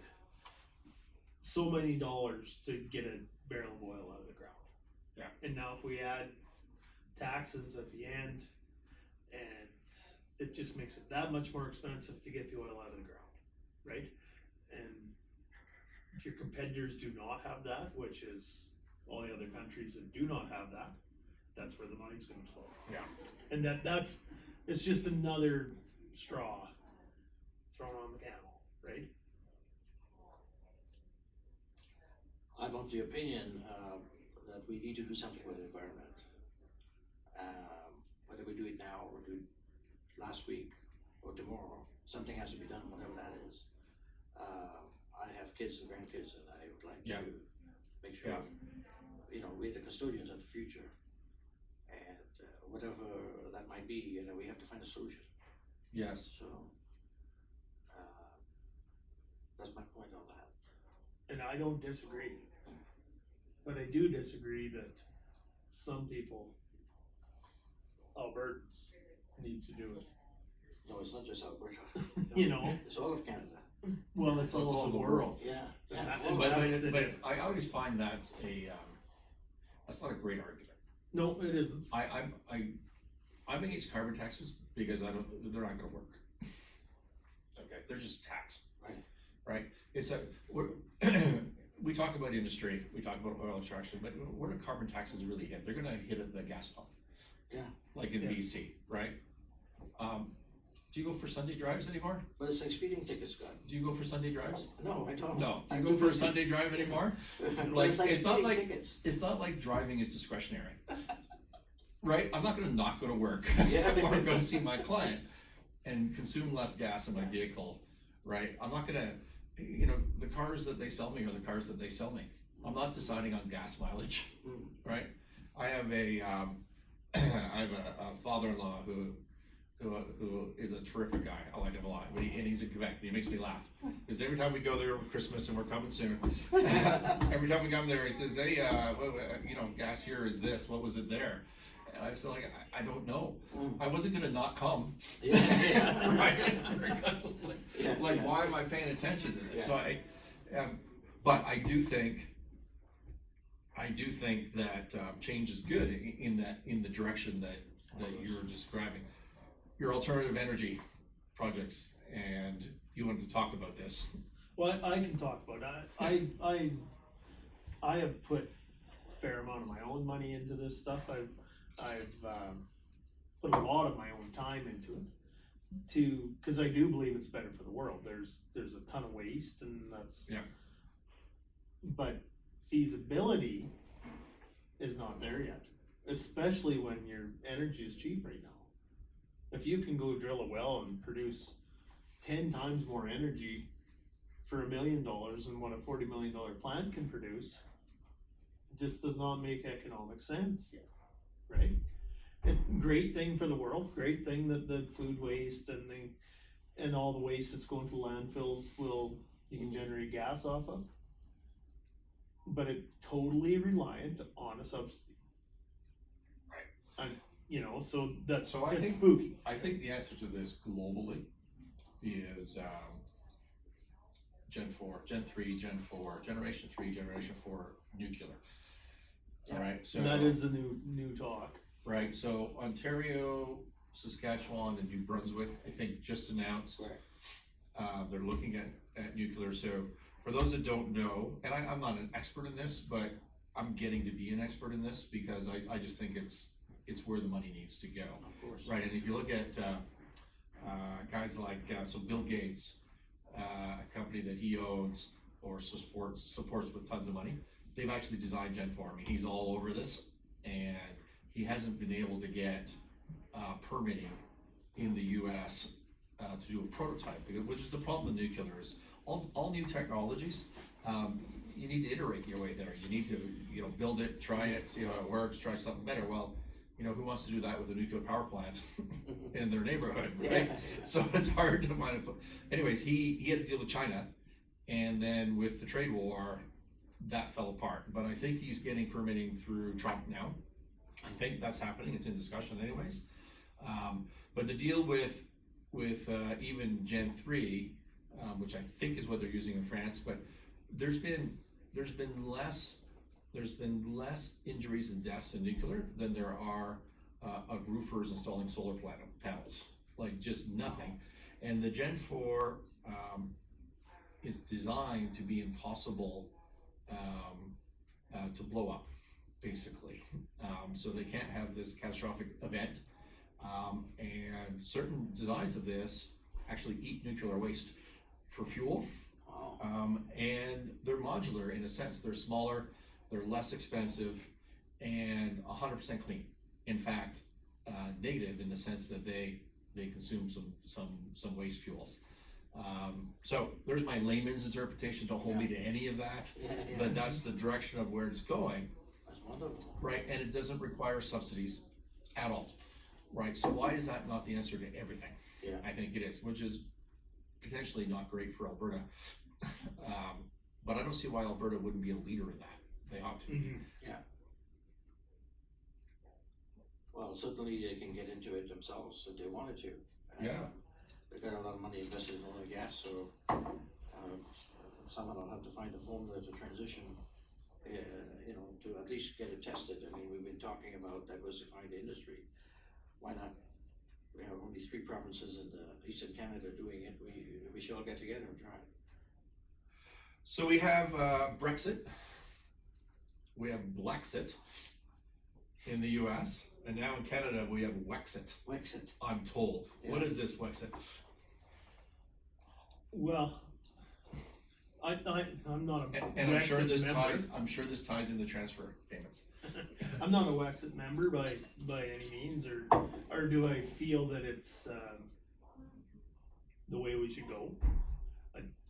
so many dollars to get a barrel of oil out of the ground. Yeah. And now if we add taxes at the end, and it just makes it that much more expensive to get the oil out of the ground, right? And if your competitors do not have that, which is all the other countries that do not have that, that's where the money's gonna flow. Yeah. And that's, it's just another straw thrown on the camel, right? I'm of the opinion that we need to do something with the environment. Whether we do it now or do it last week or tomorrow, something has to be done, whatever that is. I have kids and grandkids, and I would like Yeah. to make sure, we're the custodians of the future. And whatever that might be, we have to find a solution. Yes. So, that's my point on that. And I don't disagree. But I do disagree that some people, Albertans, need to do it. No, it's not just Alberta. You know, It's all of Canada. well, it's all over the world. Yeah. And Yeah. that- But that's the but difference. I always find that's not a great argument. No, it isn't. I'm against carbon taxes because they're not gonna work. Okay, they're just tax. Right? It's we talk about industry, we talk about oil extraction, but where do carbon taxes really hit? They're gonna hit at the gas pump. Yeah. Like in Yeah. BC, right? Do you go for Sunday drives anymore? But it's like speeding tickets, Scott. Do you go for Sunday drives? No, I don't. No. Do I you go for a for Sunday drive anymore? But Like, it's like it's not speeding like- tickets. It's not like driving is discretionary. Right? I'm not gonna not go to work Yeah. or go see my client and consume less gas in my vehicle, right? I'm not gonna, the cars that they sell me are the cars that they sell me. I'm not deciding on gas mileage, Mm. right? I have a father-in-law who is a terrific guy. I like him a lot, and he's in Quebec, and he makes me laugh. Because every time we go there over Christmas, and we're coming soon, every time we come there, he says, hey, gas here is this, what was it there? And I was like, I don't know. Mm. I wasn't gonna not come. Yeah. Right? Like, why am I paying attention to this? Yeah. So but I do think that change is good in the direction that you're describing. Your alternative energy projects, and you wanted to talk about this. Well, I can talk about it. I have put a fair amount of my own money into this stuff. I've put a lot of my own time into it because I do believe it's better for the world. There's a ton of waste, and that's but feasibility is not there yet, especially when your energy is cheap right now. If you can go drill a well and produce 10 times more energy for $1 million than what a $40 million plant can produce, it just does not make economic sense yet, right? Great thing for the world, great thing that the food waste and all the waste that's going to landfills you can generate gas off of, but it's totally reliant on a subsidy. Right. So that's So I it's think- spooky. I think the answer to this globally is Gen 4, Gen 3, Gen 4, Generation 3, Generation 4 nuclear. All right, so And that is a new talk. right. So Ontario, Saskatchewan, and New Brunswick, I think, just announced they're looking at nuclear. So for those that don't know, and I'm not an expert in this, but I'm getting to be an expert in this because I just think it's where the money needs to go. Of course. Right, and if you look at guys like so Bill Gates, a company that he owns or supports with tons of money, they've actually designed Gen 4. I mean, he's all over this, and he hasn't been able to get permitting in the U.S. To do a prototype, which is the problem with nuclear is all new technologies. You need to iterate your way there. You need to build it, try it, see how it works, try something better. Well, who wants to do that with a nuclear power plant in their neighborhood, right? So it's hard to find a. Anyways, he had to deal with China, and then with the trade war, that fell apart. But I think he's getting permitting through Trump now. I think that's happening. It's in discussion, anyways. But the deal with even Gen 3, which I think is what they're using in France, but there's been less injuries and deaths in nuclear than there are of roofers installing solar panels, like just nothing. And the Gen 4 is designed to be impossible to blow up, basically. So they can't have this catastrophic event. And certain designs of this actually eat nuclear waste for fuel. Wow. And they're modular in a sense. They're smaller, they're less expensive, and 100% clean. In fact, negative in the sense that they consume some waste fuels. So there's my layman's interpretation. Don't hold me to any of that, Yeah. but that's the direction of where it's going, That's wonderful. right? And it doesn't require subsidies at all, right? So why is that not the answer to everything? Yeah. I think it is, which is potentially not great for Alberta. But I don't see why Alberta wouldn't be a leader in that. They ought to. Mm-hmm. Well, certainly they can get into it themselves if they wanted to. Yeah. They've got a lot of money invested in oil and gas, so someone will have to find a formula to transition you know, to at least get it tested. I mean, we've been talking about diversifying the industry. Why not? We have only 3 provinces in Eastern Canada doing it. We should all get together and try it. So we have Brexit, we have Wexit in the US, and now in Canada we have Wexit, Wexit. I'm told. Yeah. What is this Wexit? Well, I'm not a And I'm sure Wexit this member. ties in the transfer payments. I'm not a Wexit member by any means, or do I feel that it's the way we should go?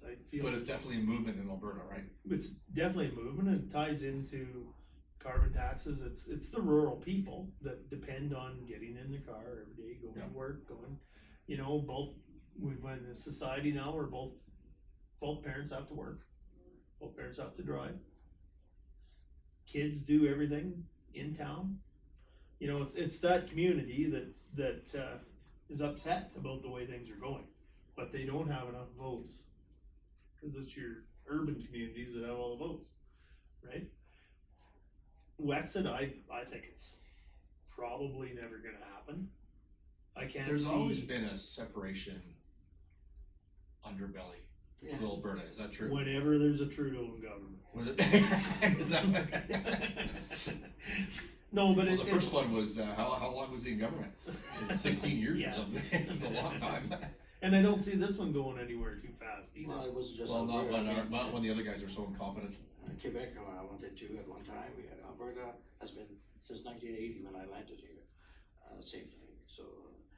I feel But it's definitely a movement in Alberta, right? it's definitely a movement, and it ties into carbon taxes. It's the rural people that depend on getting in the car every day, going Yeah. to work, going, you know, we've went in a society now where both parents have to work, both parents have to drive. Kids do everything in town. You know, it's that community that is upset about the way things are going, but they don't have enough votes. Cause it's your urban communities that have all the votes, right? Wexit, I think it's probably never gonna happen. I can't There's see. always been a separation underbelly Yeah. of Alberta, is that true? Whenever there's a Trudeau in government. Was it? Is that No, but well, the first one was, how long was he in government? 16 years Yeah. or something, it was a long time. And I don't see this one going anywhere too fast either. Well, it wasn't just Well, not Alberta. when, I mean, not when the other guys are so incompetent. Quebec, I wanted to at one time. Alberta has been since 1980 when I landed here. Same thing. So.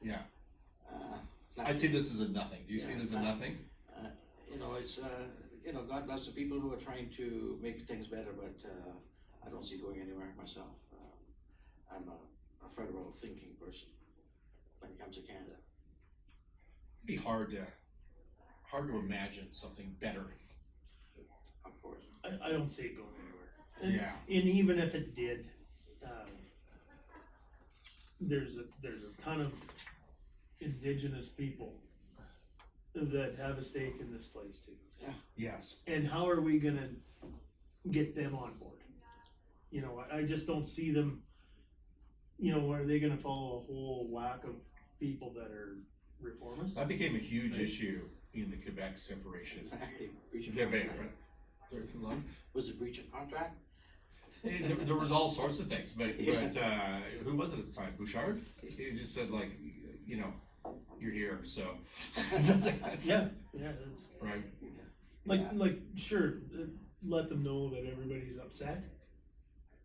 Yeah. I that's- see this as a nothing. Do you see Yeah, this as not- nothing? You know, it's you know, God bless the people who are trying to make things better, but I don't see it going anywhere myself. I'm a federal thinking person when it comes to Canada. It'd be hard to imagine something better. Of course. I don't see it going anywhere. And, Yeah. And even if it did, there's a ton of Indigenous people that have a stake in this place too. Yes. And how are we gonna get them on board? You know, I just don't see them, you know, are they gonna follow a whole whack of people that are reformists? That became a huge Right. issue in the Quebec separation. Exactly. Breach of Quebec, contract. right? Was it breach of contract? There was all sorts of things, but who was it at the time? Bouchard? He just said like, you know, you're here, so. That's Yeah, that's, right. like, sure, let them know that everybody's upset.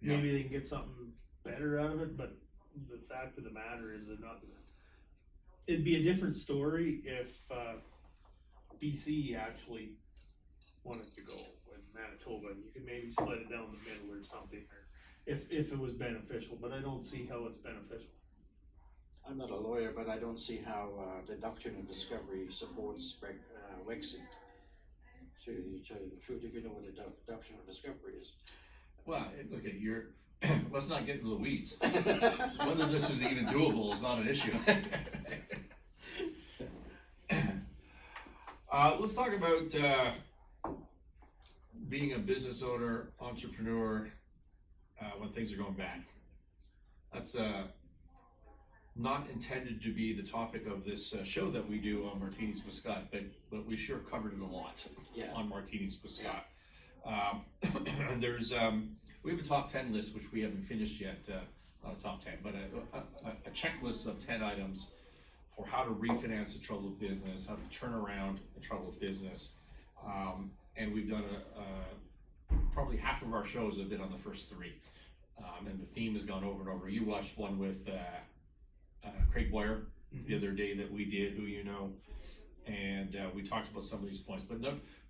Yeah. Maybe they can get something better out of it, but the fact of the matter is they're not. It'd be a different story if BC actually wanted to go with Manitoba. You could maybe split it down the middle or something, or if it was beneficial. But I don't see how it's beneficial. I'm not a lawyer, but I don't see how the doctrine of discovery supports Wexit. To tell you the truth, if you know what the doctrine of discovery is. Well, look at your. Let's not get into the weeds. Whether this is even doable is not an issue. Let's talk about being a business owner, entrepreneur, when things are going bad. That's not intended to be the topic of this show that we do on Martinis with Scott, but we sure covered it a lot Yeah. on Martinis with Scott. And there's we have a top 10 list which we haven't finished yet, not a top 10, but a checklist of 10 items for how to refinance a troubled business, how to turn around a troubled business. And we've done probably half of our shows have been on the first 3. And the theme has gone over and over. You watched one with Craig Boyer the other day that we did, who you know, and we talked about some of these points. But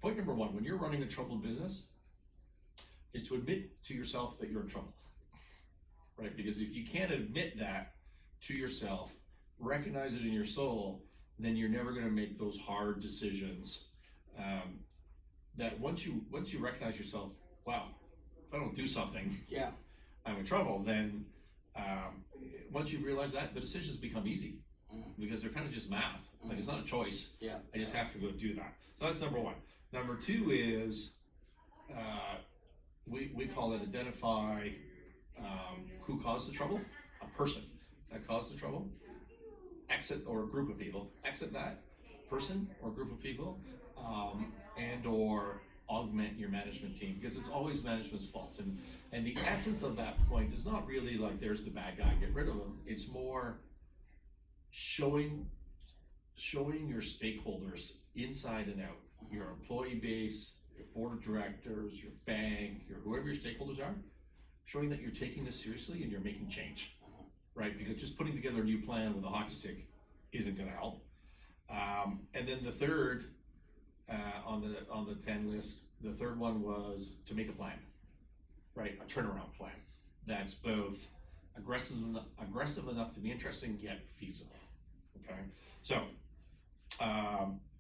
point number 1, when you're running a troubled business, is to admit to yourself that you're in trouble, right? Because if you can't admit that to yourself, recognize it in your soul, then you're never going to make those hard decisions. That once you recognize yourself, wow, if I don't do something, Yeah. I'm in trouble. Then once you realize that, the decisions become easy because they're kind of just math. Like it's not a choice. Yeah. I just have to go do that. So that's number 1. Number 2 is we call it identify who caused the trouble, a person that caused the trouble, exit or a group of people, exit that person or group of people, and or augment your management team, because it's always management's fault. And the essence of that point is not really like there's the bad guy, get rid of him. It's more showing your stakeholders inside and out, your employee base, your board of directors, your bank, your whoever your stakeholders are, showing that you're taking this seriously and you're making change, right? Because just putting together a new plan with a hockey stick isn't going to help. And then the third on the 10 list, the third one was to make a plan, right? A turnaround plan that's both aggressive enough to be interesting yet feasible. Okay, so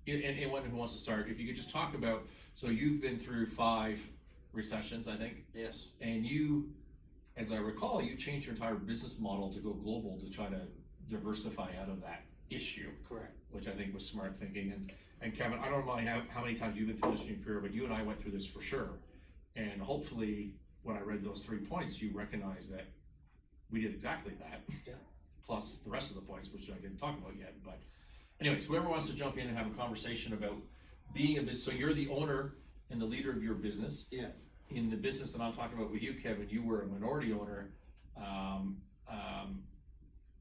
anyone who wants to start, if you could just talk about, so you've been through 5 recessions, I think. Yes. And you, as I recall, you changed your entire business model to go global to try to diversify out of that issue. Correct. Which I think was smart thinking. And Kevin, I don't know how many times you've been through this in your career, but you and I went through this for sure. And hopefully, when I read those 3 points, you recognize that we did exactly that. Yeah. Plus the rest of the points, which I didn't talk about yet. But anyways, whoever wants to jump in and have a conversation about being a business, so you're the owner and the leader of your business. Yeah. In the business that I'm talking about with you, Kevin, you were a minority owner,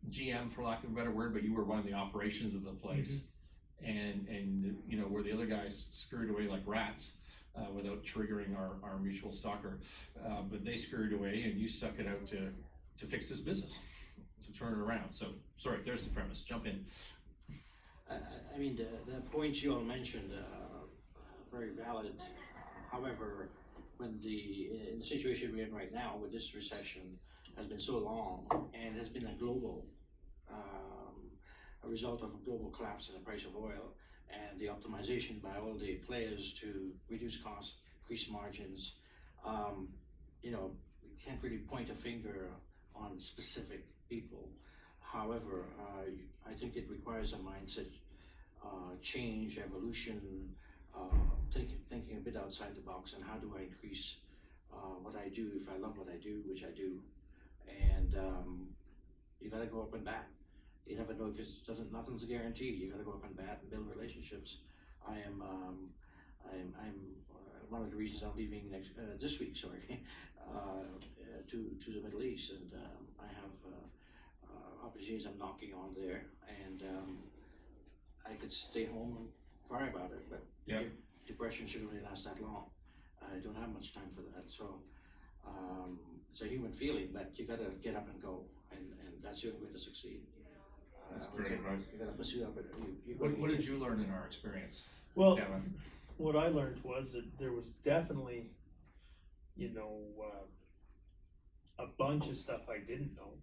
GM for lack of a better word, but you were running the operations of the place. And you know, where the other guys scurried away like rats without triggering our mutual stalker, but they scurried away and you stuck it out to fix this business, to turn it around. So, sorry, there's the premise, jump in. I mean, the points you all mentioned are very valid. However, in the situation we're in right now with this recession has been so long and has been a global, a result of a global collapse in the price of oil and the optimization by all the players to reduce costs, increase margins. You know, we can't really point a finger on specific people. However, I think it requires a mindset change, evolution, thinking a bit outside the box, and how do I increase what I do if I love what I do, which I do. And you gotta go up and bat. You never know if nothing's a guarantee. You gotta go up and bat and build relationships. I'm one of the reasons I'm leaving this week, sorry, to the Middle East, and I have opportunities I'm knocking on there, and I could stay home and cry about it, but depression shouldn't really last that long. I don't have much time for that, so it's a human feeling, but you gotta get up and go, and that's the only way to succeed. That's great advice. You gotta pursue up. What did you learn in our experience, Well, Kevin? what I learned was that there was definitely, you know, a bunch of stuff I didn't know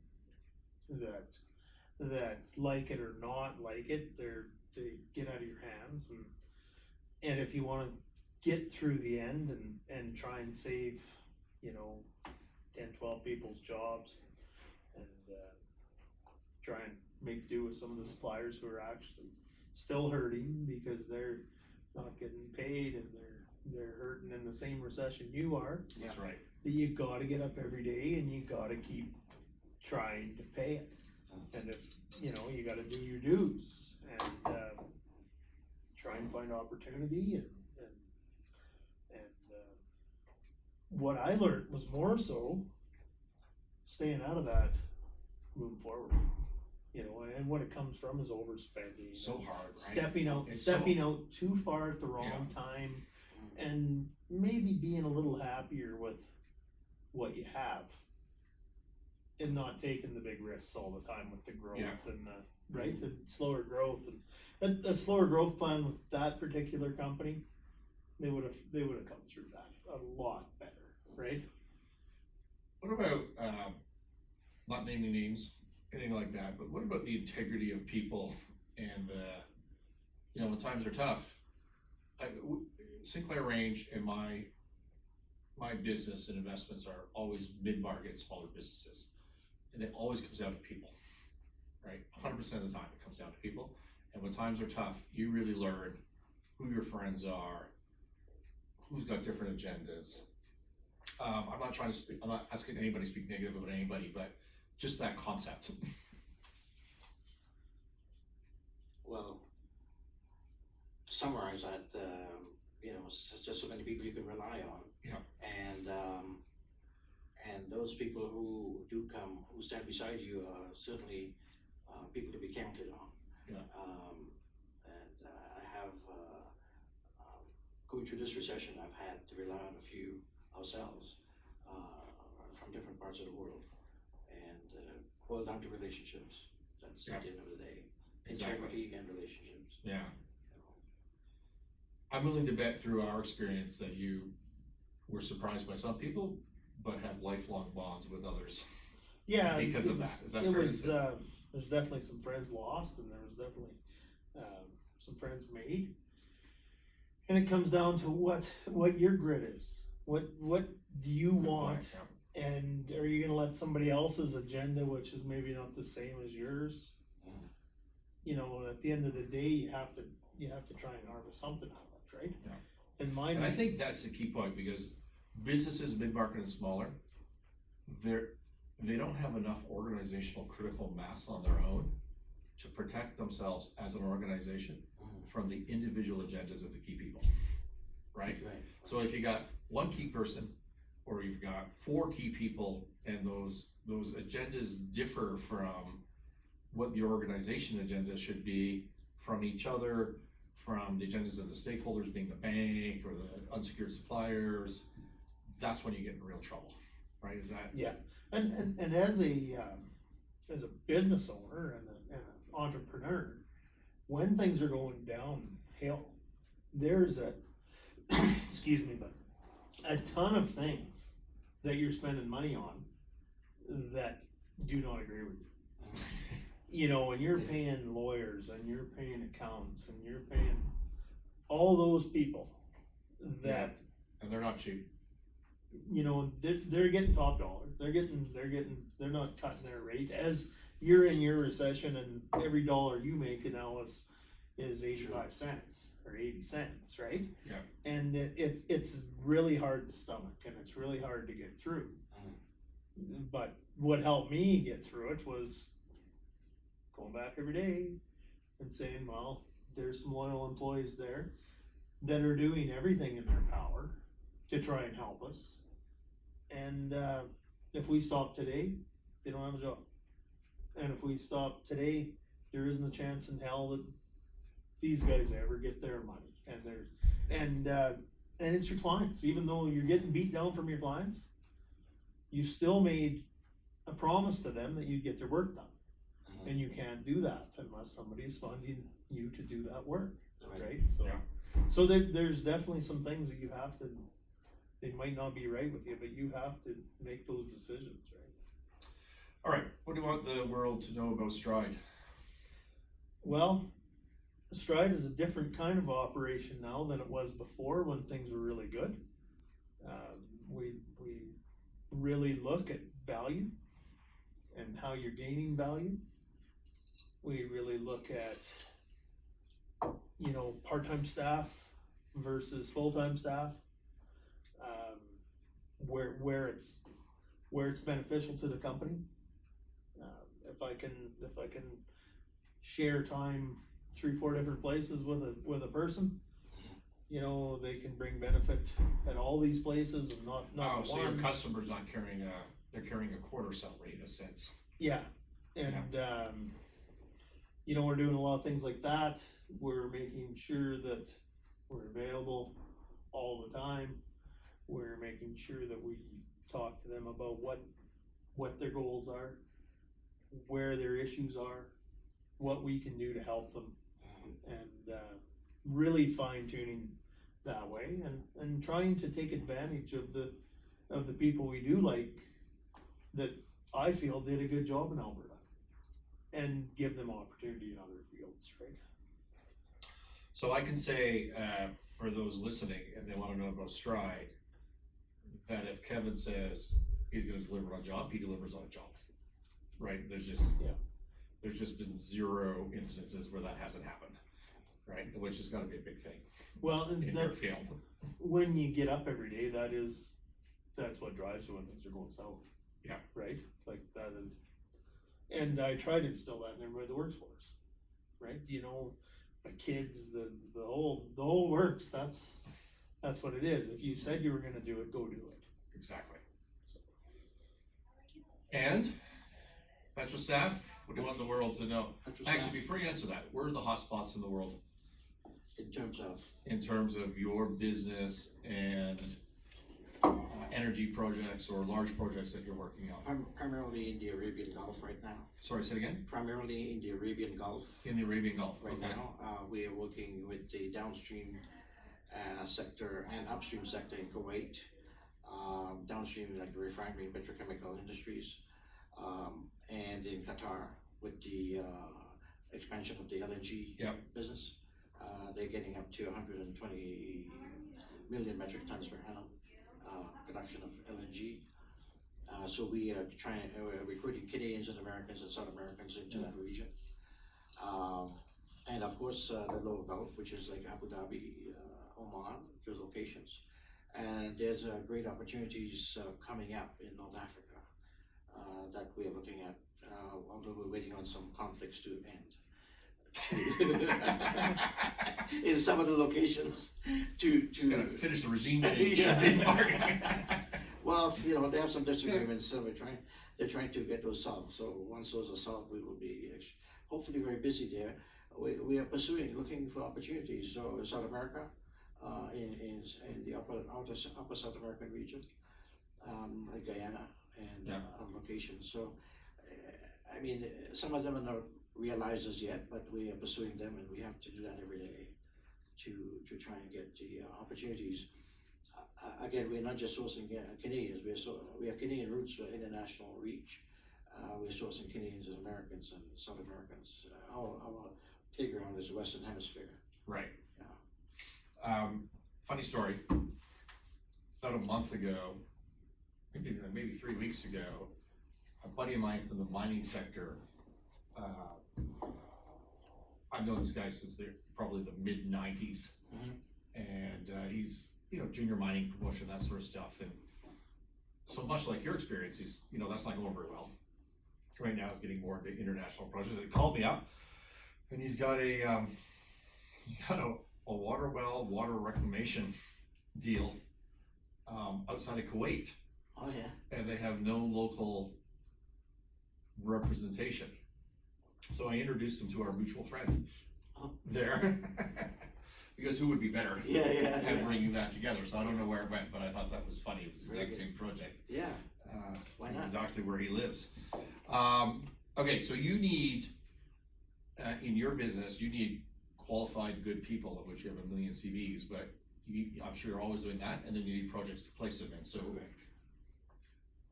that like it or not like it, they get out of your hands, and if you want to get through the end and try and save, you know, 10, 12 people's jobs, and try and make do with some of the suppliers who are actually still hurting because they're not getting paid and they're hurting in the same recession you are. That's right. That you gotta get up every day and you gotta keep trying to pay it. And if, you know, you gotta do your dues and try and find opportunity and what I learned was more so staying out of that moving forward. You know, and what it comes from is overspending. So hard, right? Stepping out too far at the wrong time, and maybe being a little happier with what you have, and not taking the big risks all the time with the growth and the slower growth, and a slower growth plan with that particular company, they would have come through that a lot better, right? What about not naming names, anything like that, but what about the integrity of people and you know, when times are tough? Sinclair Range and my business and investments are always mid-market, smaller businesses, and it always comes down to people, right? 100% of the time it comes down to people, and when times are tough, you really learn who your friends are, who's got different agendas, I'm not trying to speak, I'm not asking anybody to speak negative about anybody, but just that concept. Well, to summarize that, it's just so many people you can rely on. Yeah. And those people who do come, who stand beside you, are certainly people to be counted on. Yeah. I have, going through this recession, I've had to rely on a few ourselves from different parts of the world, and boil down to relationships. That's at the end of the day. Integrity and relationships. Yeah. I'm willing to bet through our experience that you were surprised by some people, but had lifelong bonds with others. Yeah, Because of that. Is that it fair to was. say? There's definitely some friends lost, and there was definitely some friends made. And it comes down to what your grid is. What do you want? Yeah. And are you gonna let somebody else's agenda, which is maybe not the same as yours? At the end of the day, you have to try and harvest something out of it, right? Yeah. And mine. And I think that's the key point, because businesses, mid-market and smaller, they don't have enough organizational critical mass on their own to protect themselves as an organization from the individual agendas of the key people, right? So if you got one key person, or you've got 4 key people, and those agendas differ from what the organization agenda should be, from each other, from the agendas of the stakeholders being the bank or the unsecured suppliers, that's when you get in real trouble, right? Is that? Yeah, and as a business owner and an entrepreneur, when things are going downhill, there's excuse me, but a ton of things that you're spending money on that do not agree with you. And you're paying lawyers, and you're paying accountants, and you're paying all those people that, and they're not cheap. they're getting top dollar. They're not cutting their rate as you're in your recession, and every dollar you make now is 85 cents or 80 cents, right? Yeah. And it's really hard to stomach, and it's really hard to get through. But what helped me get through it was going back every day and saying, well, there's some loyal employees there that are doing everything in their power to try and help us. And if we stop today, they don't have a job. And if we stop today, there isn't a chance in hell that these guys ever get their money. And it's your clients. Even though you're getting beat down from your clients, you still made a promise to them that you'd get their work done. And you can't do that unless somebody is funding you to do that work, right? So there's definitely some things that you have to, they might not be right with you, but you have to make those decisions, right? All right, what do you want the world to know about Stride? Well, Stride is a different kind of operation now than it was before when things were really good. We really look at value and how you're gaining value. We really look at, part-time staff versus full-time staff, where it's beneficial to the company. If I can share time 3-4 different places with a person, they can bring benefit at all these places and not So one. your customer's not carrying they're carrying a quarter salary in a sense. Yeah, and we're doing a lot of things like that. We're making sure that we're available all the time. We're making sure that we talk to them about what their goals are, where their issues are, what we can do to help them, and really fine tuning that way, and trying to take advantage of the people we do like, that I feel did a good job in Alberta, and give them opportunity in other fields, right? So I can say, for those listening and they want to know about Stride, that if Kevin says he's going to deliver on a job, he delivers on a job, right? There's just been 0 incidences where that hasn't happened, right? Which has got to be a big thing. Well, and in your field. when you get up every day, that is that's what drives you when things are going south. Yeah. Right, like that is, and I try to instill that in everybody that works for us, right, you know, my kids, the whole works, that's what it is. If you said you were gonna do it, go do it. Exactly. So, And Petro staff, what do you want the world to know? Petro staff, Actually, before you answer that, where are the hot spots in the world in terms of your business and energy projects or large projects that you're working on? primarily in the Arabian Gulf right now. Sorry, say it again? Primarily in the Arabian Gulf In the Arabian Gulf, right okay. now. We are working with the downstream sector and upstream sector in Kuwait. Downstream like the refinery and petrochemical industries, and in Qatar with the expansion of the LNG Yep. business. They're getting up to 120 million metric tons per annum production of LNG. So we are recruiting Canadians and Americans and South Americans into that region. And of course the lower Gulf, which is like Abu Dhabi, Oman, those locations. And there's great opportunities coming up in North Africa that we are looking at, although we're waiting on some conflicts to end. In some of the locations to Gotta finish the regime change. Yeah. Well, you know, they have some disagreements, so they're trying to get those solved. So once those are solved, we will be hopefully very busy there. We are looking for opportunities. So South America, in the upper South American region, like Guyana and other locations. So I mean, some of them are not realized as yet, but we are pursuing them, and we have to do that every day to try and get the opportunities. Again, we're not just sourcing Canadians. We have Canadian roots for international reach. We're sourcing Canadians as Americans and South Americans. Our playground is the Western Hemisphere. Right. Yeah. Funny story. About a month ago, maybe 3 weeks ago, a buddy of mine from the mining sector. I've known this guy since probably the mid '90s, and he's junior mining promotion, that sort of stuff. And so much like your experience, he's that's not going very well. Right now, he's getting more into international projects. He called me up, and he's got a water well, water reclamation deal outside of Kuwait. Oh yeah. And they have no local representation. So I introduced him to our mutual friend there. Because who would be better at bringing that together? So I don't know where it went, but I thought that was funny. It was the exact same project. Yeah. Why not? Exactly where he lives. Okay, so you need, in your business, you need qualified, good people, of which you have a million CVs, but I'm sure you're always doing that, and then you need projects to place them in. So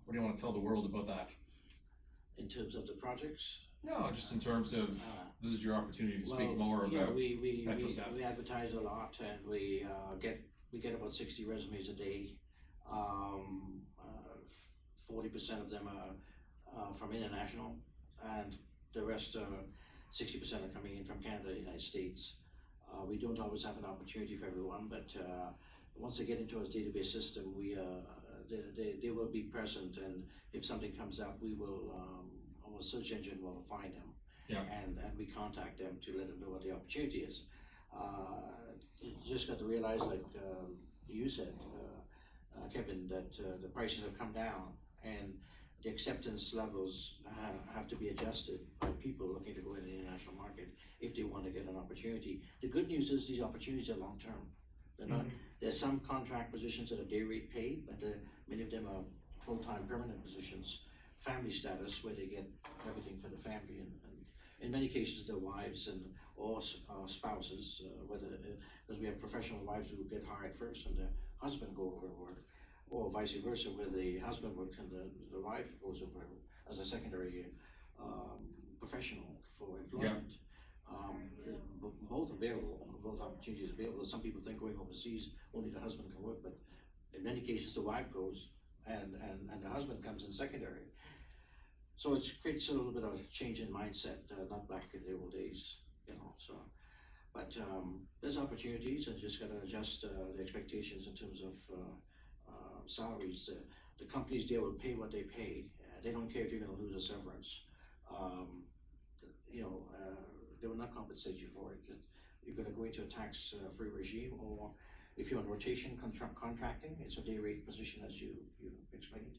what do you want to tell the world about that? In terms of the projects? No, just in terms of, this is your opportunity to speak more about Petro staff. We advertise a lot, and we get about 60 resumes a day. 40% of them are from international, and the rest 60% are coming in from Canada, United States. We don't always have an opportunity for everyone, but once they get into our database system, they will be present, and if something comes up, we will our search engine will find them, and we contact them to let them know what the opportunity is. You just got to realize, like you said, Kevin, that the prices have come down, and the acceptance levels have to be adjusted by people looking to go in the international market if they want to get an opportunity. The good news is these opportunities are long term. They're not. There's some contract positions that are day rate paid, but many of them are full-time permanent positions, family status, where they get everything for the family, and in many cases their wives or spouses, because we have professional wives who get hired first and the husband go over and work, or vice versa, where the husband works and the wife goes over as a secondary professional for employment. Both available, both opportunities available. Some people think going overseas only the husband can work, but in many cases the wife goes and the husband comes in secondary. So it creates a little bit of a change in mindset, not back in the old days, so. But there's opportunities, and just gotta adjust the expectations in terms of salaries. The companies there will pay what they pay. They don't care if you're gonna lose a severance. They will not compensate you for it. You're gonna go into a tax-free regime, or if you're on rotation contracting, it's a day rate position, as you explained.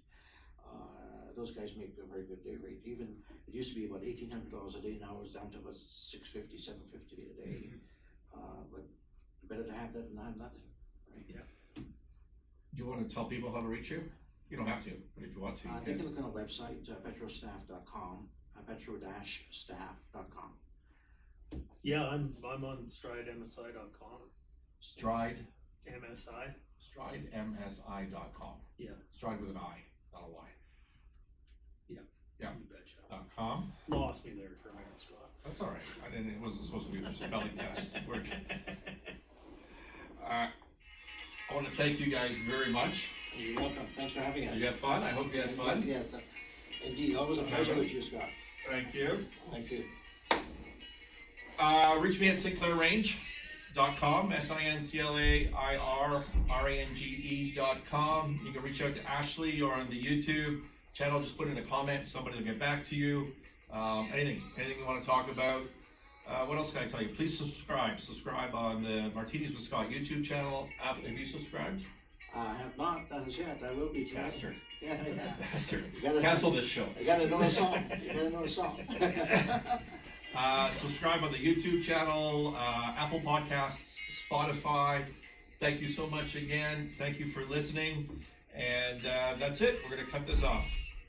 Those guys make a very good day rate. Even, it used to be about $1,800 a day, now it's down to about $650, $750 a day. But better to have that than have nothing, right? Yeah. You want to tell people how to reach you? You don't have to, but if you want to, you They can. can look on our website, petrostaff.com, petro-staff.com. Yeah, I'm on stridemsi.com. Stride, MSI. stridemsi.com. Yeah. Stride with an I, not a Y. Yeah. You betcha. .com. Lost me there for a minute, Scott. That's all right. It wasn't supposed to be a spelling test. I want to thank you guys very much. You're welcome. Thanks for having us. You had fun? I hope you had fun. Yes, indeed. Always a pleasure with you, Scott. Thank you. Thank you. Reach me at sinclairrange.com, sinclairrange.com. You can reach out to Ashley or on the YouTube channel. Just put in a comment. Somebody will get back to you. Anything you want to talk about. What else can I tell you? Please subscribe. Subscribe on the Martinis with Scott YouTube channel. Have you subscribed? I have not as yet. I will be tonight. Bastard. Yeah. Bastard. You gotta, Cancel this show. You gotta know a song. Subscribe on the YouTube channel, Apple Podcasts, Spotify. Thank you so much again. Thank you for listening. And that's it. We're going to cut this off.